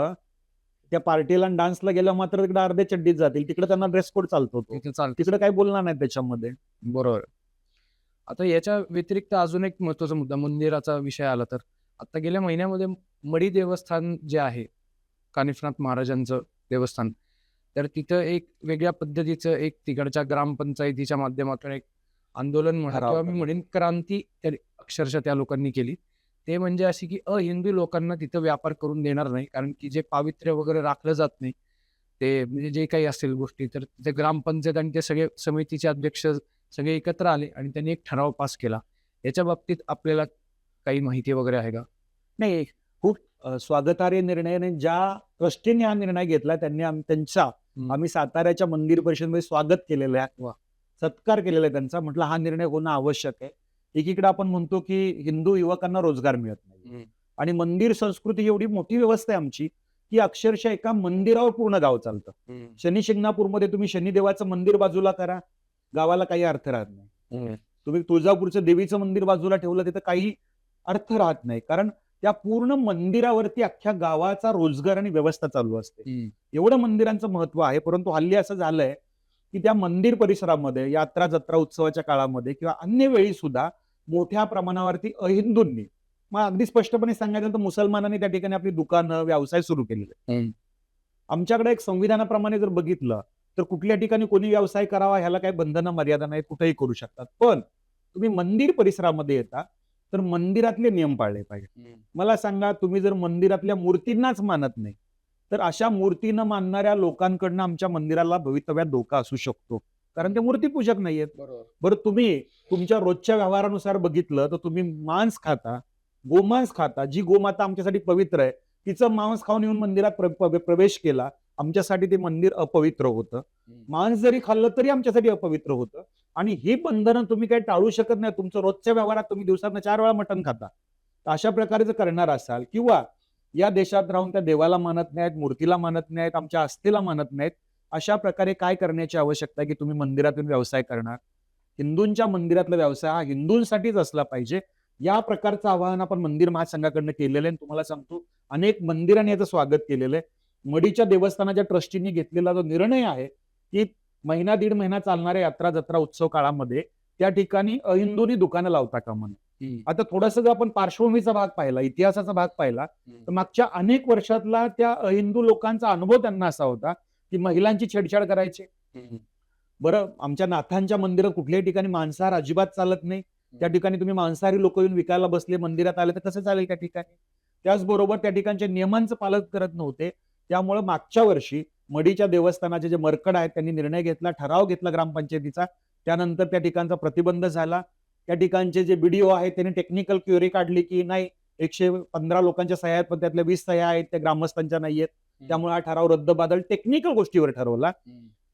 त्या पार्टीला आणि डान्सला गेल्या मात्र तिकडे अर्ध्या चड्डीत जातील, तिकडे त्यांना ड्रेस कोड चालतो, तिथे चालतं. तिकडे काही बोलणार नाही त्याच्यामध्ये. बरोबर. आता याच्या व्यतिरिक्त अजून एक महत्त्वाचा मुद्दा, मंदिराचा विषय आला तर, आता गेल्या महिन्यामध्ये मढी देवस्थान जे आहे, कानिफनाथ महाराजांचं देवस्थान, तर तिथं एक वेगळ्या पद्धतीचं एक तिकडच्या ग्रामपंचायतीच्या माध्यमातून एक आंदोलन म्हणा ठराव किंवा मी म्हणेन क्रांती अक्षरशः त्या लोकांनी केली. ते म्हणजे अशी, की अहिंदू लोकांना तिथं व्यापार करून देणार नाही, कारण की जे पावित्र्य वगैरे राखलं जात नाही, ते म्हणजे जे काही असेल गोष्टी, तर ते ग्रामपंचायत आणि ते सगळे समितीचे अध्यक्ष सगळे एकत्र आले आणि त्यांनी एक ठराव पास केला. याच्या बाबतीत आपल्याला काही माहिती वगैरे आहे का? नाही, खूप स्वागतार्ह निर्णय. आणि ज्या ट्रस्टीने हा निर्णय घेतला त्यांनी आम्ही साताऱ्याच्या मंदिर परिषदेमध्ये स्वागत केलेलं आहे, वा. सत्कार केलेला आहे त्यांचा. म्हटलं हा निर्णय होणं आवश्यक आहे. एकीकडे आपण म्हणतो की हिंदू युवकांना रोजगार मिळत नाही, आणि मंदिर संस्कृती एवढी मोठी व्यवस्था आहे आमची, की अक्षरशः एका मंदिरावर पूर्ण गाव चालतं. शनी शिंगणापूरमध्ये तुम्ही शनिदेवाचं मंदिर बाजूला करा, गावाला काही अर्थ राहत नाही. तुम्ही तुळजापूरचं देवीचं मंदिर बाजूला ठेवलं तिथं काही अर्थ राहत नाही, कारण त्या पूर्ण मंदिरावरती अख्ख्या गावाचा रोजगार आणि व्यवस्था चालू असते. एवढं मंदिरांचं महत्व आहे. परंतु हल्ली असं झालंय की त्या मंदिर परिसरामध्ये यात्रा जत्रा उत्सवाच्या काळामध्ये किंवा अन्य वेळी सुद्धा मोठ्या प्रमाणावरती अहिंदूंनी, मग अगदी स्पष्टपणे सांगायचं तर मुसलमानांनी त्या ठिकाणी आपली दुकानं व्यवसाय सुरू केलेले. आमच्याकडे एक संविधानाप्रमाणे जर बघितलं तर कुठल्या ठिकाणी कोणी व्यवसाय करावा ह्याला काही बंधनं मर्यादा नाहीत, कुठेही करू शकतात. पण तुम्ही मंदिर परिसरामध्ये येता तर मंदिरातले नियम पाळले पाहिजे. मला सांगा, तुम्ही जर मंदिरातल्या मूर्तींनाच मानत नाही तर अशा मूर्ती न मानणाऱ्या लोकांकडनं आमच्या मंदिराला भवितव्यात धोका असू शकतो, कारण ते मूर्तीपूजक नाहीयेत. बरोबर. बरं, तुम्ही तुमच्या रोजच्या व्यवहारानुसार बघितलं तर तुम्ही मांस खाता, गोमांस खाता. जी गोमाता आमच्यासाठी पवित्र आहे तिचं मांस खाऊन येऊन मंदिरात प्रवेश केला, आमच्यासाठी ते मंदिर अपवित्र होतं. मांस जरी खाल्लं तरी आमच्यासाठी अपवित्र होतं. आणि ही बंधनं तुम्ही काही टाळू शकत नाही. तुमचं रोजच्या व्यवहारात तुम्ही दिवसातनं 4 वेळा मटण खाता. तर अशा प्रकारे जर करणार असाल किंवा या देशात राहून त्या देवाला मानत नाहीत, मूर्तीला मानत नाहीत, आमच्या आस्थेला मानत नाहीत, अशा प्रकारे काय करण्याची आवश्यकता आहे की तुम्ही मंदिरातून व्यवसाय करणार? हिंदूंच्या मंदिरातला व्यवसाय हा हिंदूंसाठीच असला पाहिजे. या प्रकारचं आवाहन आपण मंदिर महासंघाकडनं केलेलं आहे. तुम्हाला सांगतो, अनेक मंदिरांनी याचं स्वागत केलेलं आहे. मडीच्या देवस्थानाच्या ट्रस्टींनी घेतलेला जो निर्णय आहे की महिना दीड महिना चालणाऱ्या यात्रा जत्रा उत्सव काळामध्ये त्या ठिकाणी अहिंदूंनी दुकानं लावता कामा नये. आता थोडंसं जर आपण पार्श्वभूमीचा भाग पाहिला, इतिहासाचा भाग पाहिला, तर मागच्या अनेक वर्षातला त्या अहिंदू लोकांचा अनुभव त्यांना असा होता की महिलांची छेडछाड करायचे. बरं, आमच्या नाथांच्या मंदिरात कुठल्याही ठिकाणी मांसाहार अजिबात चालत नाही. त्या ठिकाणी तुम्ही मांसाहारी लोक येऊन विकायला बसले, मंदिरात आले तर कसं चालेल त्या ठिकाणी? त्याचबरोबर त्या ठिकाणच्या नियमांचं पालन करत नव्हते. त्यामुळे मागच्या वर्षी मडीच्या देवस्थानाचे जे मरकड आहेत त्यांनी निर्णय घेतला, ठराव घेतला ग्रामपंचायतीचा. त्यानंतर त्या ठिकाणचा प्रतिबंध झाला. त्या ठिकाणचे जे बीडीओ आहेत त्यांनी टेक्निकल क्युरी काढली की नाही, 115 लोकांच्या सह्या आहेत पण त्यातल्या 20 सह्या आहेत त्या ग्रामस्थांच्या नाहीयेत, त्यामुळे हा ठराव रद्दबादल टेक्निकल गोष्टीवर ठरवला.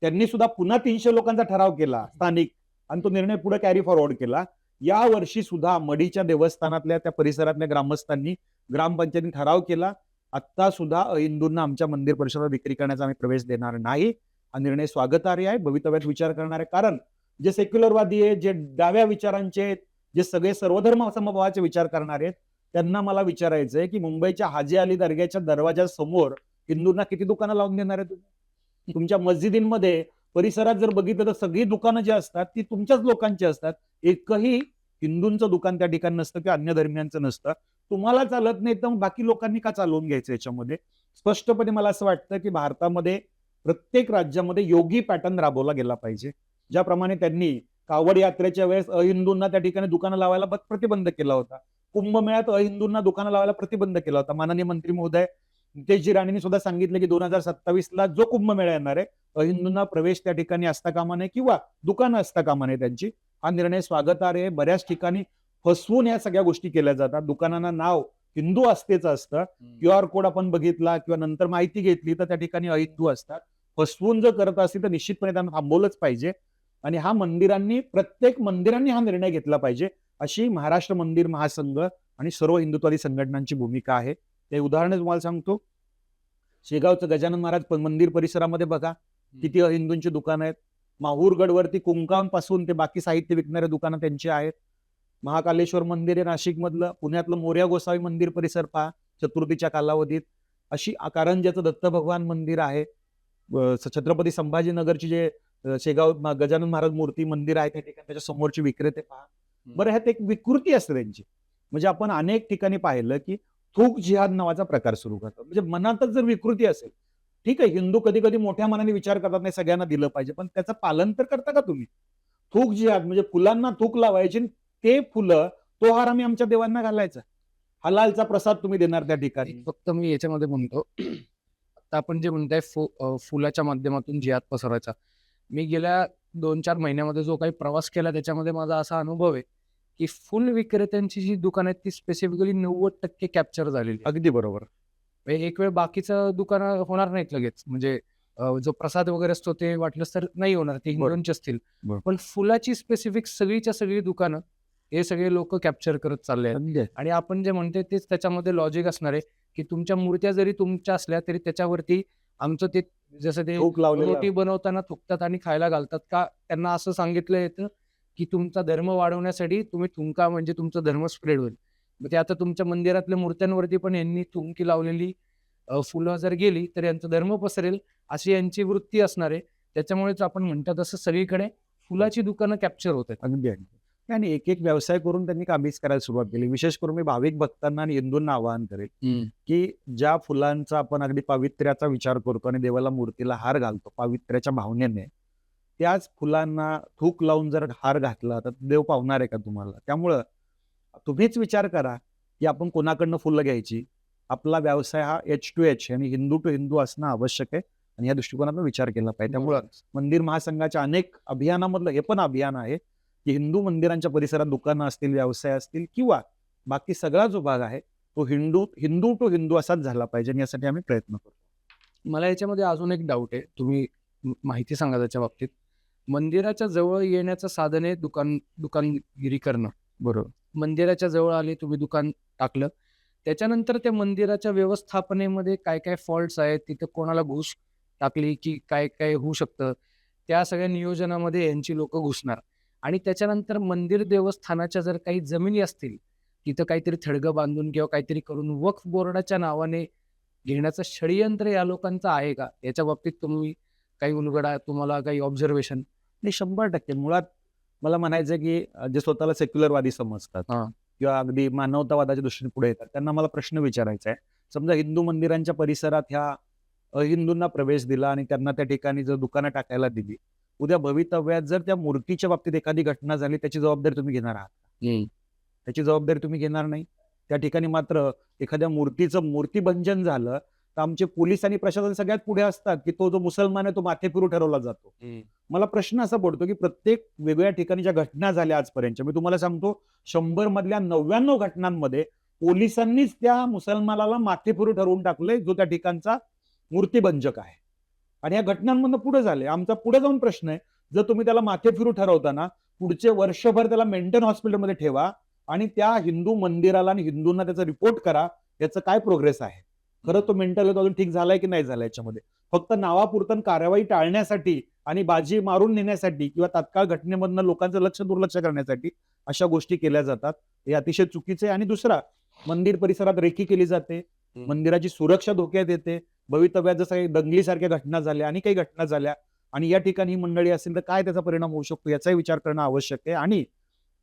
त्यांनी सुद्धा पुन्हा 300 लोकांचा ठराव केला स्थानिक, आणि तो निर्णय पुढे कॅरी फॉरवर्ड केला. या वर्षी सुद्धा मडीच्या देवस्थानातल्या त्या परिसरातल्या ग्रामस्थांनी ग्रामपंचायतीने ठराव केला, आता सुद्धा अहिंदूंना आमच्या मंदिर परिसरात विक्री करण्याचा आम्ही प्रवेश देणार नाही. हा निर्णय स्वागतार्ह आहे, भवितव्यात विचार करणार आहे. कारण जे सेक्युलरवादी आहेत, जे डाव्या विचारांचे आहेत, जे सगळे सर्वधर्म समभावाचे विचार करणारे आहेत, त्यांना मला विचारायचं आहे की मुंबईच्या हाजी अली दर्ग्याच्या दरवाजा समोर हिंदूंना किती दुकानं लावून देणार आहे तुम्ही? तुमच्या मस्जिदींमध्ये परिसरात जर बघितलं तर सगळी दुकानं जी असतात ती तुमच्याच लोकांची असतात. एकही हिंदूंचं दुकान त्या ठिकाणी नसतं किंवा अन्य धर्मियांचं नसतं. तुम्हाला चालत नाही तर बाकी लोकांनी का चालवून घ्यायचं याच्यामध्ये? स्पष्टपणे मला असं वाटतं की भारतामध्ये प्रत्येक राज्यामध्ये योगी पॅटर्न राबवला गेला पाहिजे. ज्याप्रमाणे त्यांनी कावड यात्रेच्या वेळेस अहिंदूंना त्या ठिकाणी दुकानं लावायला प्रतिबंध केला होता, कुंभमेळ्यात अहिंदूंना दुकानं लावायला प्रतिबंध केला होता. माननीय मंत्री महोदय नितेशजी राणेंनी सुद्धा सांगितलं की 2027 जो कुंभमेळा येणार आहे अहिंदूंना प्रवेश त्या ठिकाणी असता कामा नये किंवा दुकानं असता कामा नये त्यांची. हा निर्णय स्वागतार्ह आहे. बऱ्याच ठिकाणी फसवून या सगळ्या गोष्टी केल्या जातात. दुकानांना नाव हिंदू आस्थेचं असतं, QR कोड आपण बघितला किंवा नंतर माहिती घेतली तर त्या ठिकाणी अहिंदू असतात. फसवून जर करत असतील तर निश्चितपणे त्यांना थांबवलंच पाहिजे. आणि हा प्रत्येक मंदिरांनी हा निर्णय घेतला पाहिजे, अशी महाराष्ट्र मंदिर महासंघ आणि सर्व हिंदुत्वादी संघटनांची भूमिका आहे. ते उदाहरण तुम्हाला सांगतो, शेगावचं गजानन महाराज मंदिर परिसरामध्ये बघा किती अहिंदूंची दुकानं आहेत. माहूरगडवरती कुंकांपासून ते बाकी साहित्य विकणारे दुकानं त्यांची आहेत. महाकालेश्वर मंदिर आहे नाशिक मधलं, पुण्यातलं मोरया गोसावी मंदिर परिसर पहा चतुर्थीच्या कालावधीत. अशी कारंज्याचं दत्त भगवान मंदिर आहे. छत्रपती संभाजीनगरची जे शेगाव गजानन महाराज मूर्ती मंदिर आहे त्या ठिकाणी त्याच्या समोरचे विक्रेते पहा. बरं, ह्यात एक विकृती असते त्यांची. म्हणजे आपण अनेक ठिकाणी पाहिलं की थूक जिहाद नावाचा प्रकार सुरू करतात. म्हणजे मनातच जर विकृती असेल, ठीक आहे, हिंदू कधी कधी मोठ्या मनाने विचार करतात नाही सगळ्यांना दिलं पाहिजे, पण त्याचं पालन तर करता का तुम्ही? थूक जिहाद म्हणजे फुलांना थूक लावायची, ते फुलं तो हार आम्ही आमच्या देवांना घालायचा, हलालचा प्रसाद तुम्ही देणार त्या ठिकाणी. फक्त मी याच्यामध्ये म्हणतो, आता आपण जे म्हणताय फुलाच्या माध्यमातून जिहाद पसरवायचा, मी गेल्या 2-4 महिन्यामध्ये जो काही प्रवास केला त्याच्यामध्ये माझा असा अनुभव आहे की फुल विक्रेत्यांची जी दुकान आहेत ती स्पेसिफिकली 90% कॅप्चर झालेली. अगदी बरोबर. एक वेळ बाकीचं दुकानं होणार नाहीत लगेच, म्हणजे जो प्रसाद वगैरे असतो ते वाटलंच तर नाही होणार, ते हिंदूंचे असतील. पण फुलाची स्पेसिफिक सगळीच्या सगळी दुकानं हे सगळे लोक कॅप्चर करत चालले आहेत. आणि आपण जे म्हणते तेच त्याच्यामध्ये लॉजिक असणार आहे की तुमच्या मूर्त्या जरी तुमच्या असल्या तरी त्याच्यावरती आमचं ते जसं ते ठोक लावलेला रोटी बनवताना थुकतात आणि खायला घालतात का त्यांना असं सांगितलं येतं की तुमचा धर्म वाढवण्यासाठी तुम्ही थुंका म्हणजे तुमचा धर्म स्प्रेड होईल. मग ते आता तुमच्या मंदिरातल्या मूर्त्यांवरती पण यांनी थुंकी लावलेली फुलं जर गेली तर यांचा धर्म पसरेल अशी यांची वृत्ती असणार आहे. त्याच्यामुळेच आपण म्हणतात तसं सगळीकडे फुलाची दुकानं कॅप्चर होत आहेत. अगदी अगदी. आणि एक एक व्यवसाय करून त्यांनी काबीज करायला सुरुवात केली. विशेष करून मी भाविक भक्तांना आणि हिंदूंना आवाहन करेल की ज्या फुलांचा आपण अगदी पावित्र्याचा विचार करतो आणि देवाला मूर्तीला हार घालतो पावित्र्याच्या भावनेने, त्याच फुलांना थूक लावून जर हार घातला तर देव पावणार आहे का तुम्हाला? त्यामुळं तुम्हीच विचार करा की आपण कोणाकडनं फुलं घ्यायची. आपला व्यवसाय हा एच टू एच आणि हिंदू टू हिंदू असणं आवश्यक आहे आणि या दृष्टिकोनातून विचार केला पाहिजे. त्यामुळं मंदिर महासंघाच्या अनेक अभियानामधलं हे पण अभियान आहे की हिंदू मंदिरांच्या परिसरात दुकानं असतील, व्यवसाय असतील किंवा बाकी सगळा जो भाग आहे तो हिंदू टू हिंदू असाच झाला पाहिजे आणि यासाठी आम्ही प्रयत्न करतो. मला याच्यामध्ये अजून एक डाऊट आहे. तुम्ही माहिती सांगा त्याच्या बाबतीत. मंदिराच्या जवळ येण्याचं साधन आहे दुकानगिरी करणं. बरोबर. मंदिराच्या जवळ आले, तुम्ही दुकान टाकलं. त्याच्यानंतर त्या मंदिराच्या व्यवस्थापनेमध्ये काय-काय फॉल्ट्स आहेत, तिथं कोणाला घूस टाकली, की काय-काय होऊ शकतं. त्या सगळ्या नियोजनामध्ये यांची लोकं घुसणार आणि त्याच्यानंतर मंदिर देवस्थानाच्या जर काही जमिनी असतील, तिथं काहीतरी थडगं बांधून किंवा काहीतरी करून वक्फ बोर्डाच्या नावाने घेण्याचं षडयंत्र या लोकांचं आहे का? याच्या बाबतीत तुम्ही काही उलगडा, तुम्हाला काही ऑब्झर्वेशन? नाही 100% मुळात मला म्हणायचं की जे स्वतःला सेक्युलरवादी समजतात हां. किंवा अगदी मानवतावादाच्या दृष्टीने पुढे येतात त्यांना मला प्रश्न विचारायचा आहे. समजा हिंदू मंदिरांच्या परिसरात ह्या अहिंदूंना प्रवेश दिला आणि त्यांना त्या ठिकाणी जर दुकानं टाकायला दिली, उद्या भवितव्यात जर त्या मूर्तीच्या बाबतीत एखादी घटना झाली त्याची जबाबदारी तुम्ही घेणार आहात? त्याची जबाबदारी तुम्ही घेणार नाही. त्या ठिकाणी मात्र एखाद्या मूर्तीचं मूर्तीभंजन झालं तर आमचे पोलीस आणि प्रशासन सगळ्यात पुढे असतात की तो जो मुसलमान आहे तो माथेफिरू ठरवला जातो. मला प्रश्न असा पडतो की प्रत्येक वेगवेगळ्या ठिकाणी ज्या घटना झाल्या आजपर्यंत, मी तुम्हाला सांगतो 100 मधल्या 99 घटनांमध्ये पोलिसांनीच त्या मुसलमानाला माथेफिरू ठरवून टाकले जो त्या ठिकाणचा मूर्तीभंजक आहे. आणि या घटनांमधनं पुढे झाले. आमचा पुढे जाऊन प्रश्न आहे, जर तुम्ही त्याला माथेफिरू ठरवताना पुढचे वर्षभर त्याला मेंटल हॉस्पिटलमध्ये ठेवा आणि त्या हिंदू मंदिराला आणि हिंदूंना त्याचा रिपोर्ट करा, याचं काय प्रोग्रेस आहे? खरं तो मेंटल हेल्थ अजून ठीक झालाय की नाही झालाय याच्यामध्ये? फक्त नावापुरतं कारवाई टाळण्यासाठी आणि बाजी मारून नेण्यासाठी किंवा तात्काळ घटनेमधनं लोकांचं दुर्लक्ष करण्यासाठी अशा गोष्टी केल्या जातात. हे अतिशय चुकीचे आहे. आणि दुसरा, मंदिर परिसरात रेकी केली जाते, मंदिराची सुरक्षा धोक्यात येते. भवितव्यात जसं दंगलीसारख्या घटना झाल्या आणि काही घटना झाल्या आणि या ठिकाणी ही मंडळी असेल तर काय त्याचा परिणाम होऊ शकतो याचाही विचार करणं आवश्यक आहे. आणि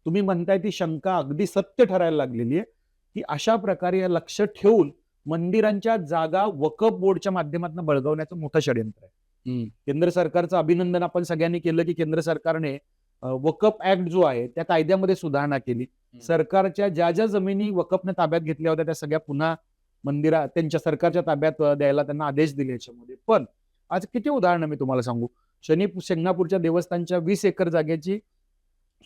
तुम्ही म्हणताय ती शंका अगदी सत्य ठरायला लागलेली आहे की अशा प्रकारे लक्ष ठेवून मंदिरांच्या जागा वक्फ बोर्डच्या माध्यमातून बळगवण्याचं मोठं षडयंत्र आहे. केंद्र सरकारचं अभिनंदन आपण सगळ्यांनी केलं की केंद्र सरकारने वक्फ ऍक्ट जो आहे त्या कायद्यामध्ये सुधारणा केली. सरकारच्या ज्या ज्या जमिनी वक्फने ताब्यात घेतल्या होत्या त्या सगळ्या पुन्हा मंदिरा त्यांच्या सरकारच्या ताब्यात द्यायला त्यांना आदेश दिले याच्यामध्ये. पण आज किती उदाहरणं मी तुम्हाला सांगू. शिंगणापूरच्या देवस्थानच्या 20 एकर जागेची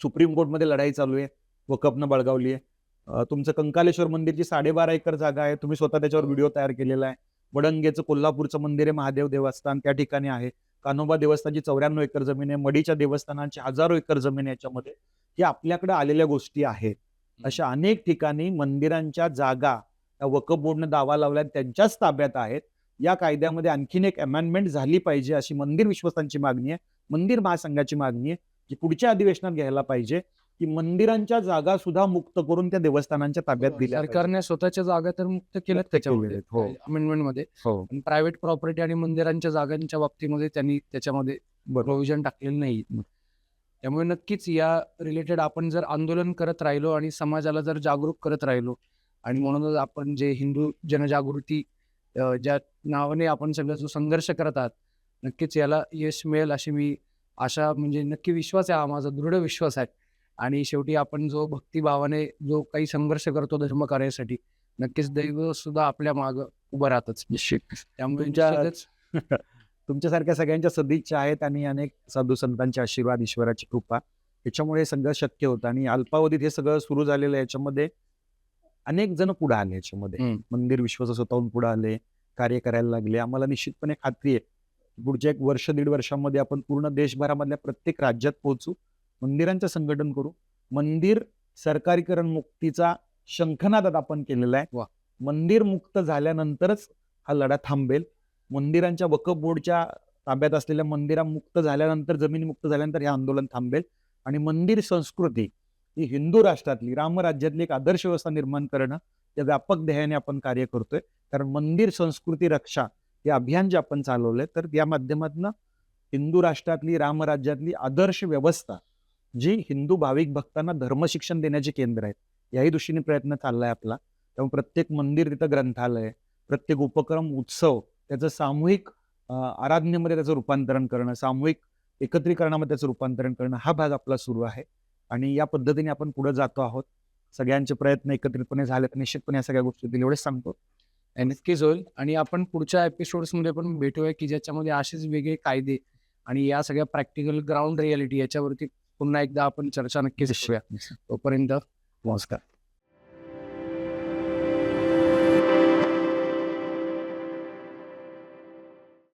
सुप्रीम कोर्टमध्ये लढाई चालू आहे, वक्फनं बळगावली आहे. तुमचं कंकालेश्वर मंदिरची 12.5 एकर जागा आहे, तुम्ही स्वतः त्याच्यावर व्हिडिओ तयार केलेला आहे. वडंगेचं कोल्हापूरचं मंदिर आहे महादेव देवस्थान, त्या ठिकाणी आहे. कान्होबा देवस्थानची 94 एकर जमीन आहे. मडीच्या देवस्थानांची हजारो एकर जमीन आहे याच्यामध्ये. हे आपल्याकडे आलेल्या गोष्टी आहेत. अशा अनेक ठिकाणी मंदिरांच्या जागा वक्फ बोर्डनं दावा लावला त्यांच्याच ताब्यात आहेत. या कायद्यामध्ये आणखीन एक अमेंडमेंट झाली पाहिजे अशी मंदिर विश्वस्तांची मागणी आहे, मंदिर महासंघाची मागणी आहे की पुढच्या अधिवेशनात घ्यायला पाहिजे की मंदिरांच्या जागा सुद्धा मुक्त करून त्या देवस्थानांच्या ताब्यात दिल्या. सरकारने स्वतःच्या जागा तर मुक्त केल्यात त्याच्यामध्ये अमेंडमेंटमध्ये. प्रायव्हेट प्रॉपर्टी आणि मंदिरांच्या जागांच्या बाबतीमध्ये त्यांनी त्याच्यामध्ये प्रोव्हिजन टाकलेलं नाही. त्यामुळे नक्कीच या रिलेटेड आपण जर आंदोलन करत राहिलो आणि समाजाला जर जागरूक करत राहिलो आणि म्हणूनच आपण जे हिंदू जनजागृती ज्या नावाने आपण सगळं जो संघर्ष करत आहात, नक्कीच याला यश मिळेल अशी मी आशा, म्हणजे नक्की विश्वास आहे, हा माझा दृढ विश्वास आहे. आणि शेवटी आपण जो भक्तिभावाने जो काही संघर्ष करतो धर्म कार्यासाठी, नक्कीच दैव सुद्धा आपल्या मागं उभं राहतच. त्यामुळे तुमच्यासारख्या सगळ्यांच्या सदिच्छा आहेत आणि अनेक साधू संतांचे आशीर्वाद, ईश्वराची कृपा, याच्यामुळे हे सगळं शक्य होतं. आणि अल्पावधीत हे सगळं सुरू झालेलं आहे. याच्यामध्ये अनेक जण पुढे आले. याच्यामध्ये मंदिर विश्वास स्वतःहून पुढे आले, कार्य करायला लागले. आम्हाला निश्चितपणे खात्री आहे पुढच्या 1 वर्ष 1.5 वर्षामध्ये आपण पूर्ण देशभरामधल्या प्रत्येक राज्यात पोहोचू, मंदिरांचं संघटन करू. मंदिर सरकारीकरण मुक्तीचा शंखनाद आपण केलेला आहे. मंदिर मुक्त झाल्यानंतरच हा लढा थांबेल. मंदिरांच्या वक्फ बोर्डच्या ताब्यात असलेल्या मंदिरा मुक्त झाल्यानंतर, जमिनी मुक्त झाल्यानंतर हे आंदोलन थांबेल आणि मंदिर संस्कृती ही हिंदू राष्ट्रातली, रामराज्यातली एक आदर्श व्यवस्था निर्माण करणं या व्यापक ध्येयाने आपण कार्य करतोय. कारण मंदिर संस्कृती रक्षा हे अभियान जे आपण चालवलंय, तर या माध्यमातून हिंदू राष्ट्रातली, रामराज्यातली आदर्श व्यवस्था जी हिंदू भाविक भक्तांना धर्मशिक्षण देण्याचे केंद्र आहेत, याही दृष्टीने प्रयत्न चाललाय आपला. त्यामुळे प्रत्येक मंदिर तिथं ग्रंथालय, प्रत्येक उपक्रम, उत्सव त्याचं सामूहिक आराधनेमध्ये त्याचं रूपांतरण करणं, सामूहिक एकत्रीकरणामध्ये त्याचं रूपांतरण करणं, हा भाग आपला सुरू आहे आणि या पद्धतीने आपण पुढे जातो आहोत. सगळ्यांचे प्रयत्न एकत्रितपणे झाले तर निश्चितपणे या सगळ्या गोष्टी होतील, एवढेच सांगतो. नक्कीच होईल आणि आपण पुढच्या एपिसोड्समध्ये पण भेटूया की ज्याच्यामध्ये असेच वेगळे कायदे आणि या सगळ्या प्रॅक्टिकल ग्राउंड रियालिटी याच्यावरती पुन्हा एकदा आपण चर्चा नक्कीच करूया. तोपर्यंत नमस्कार.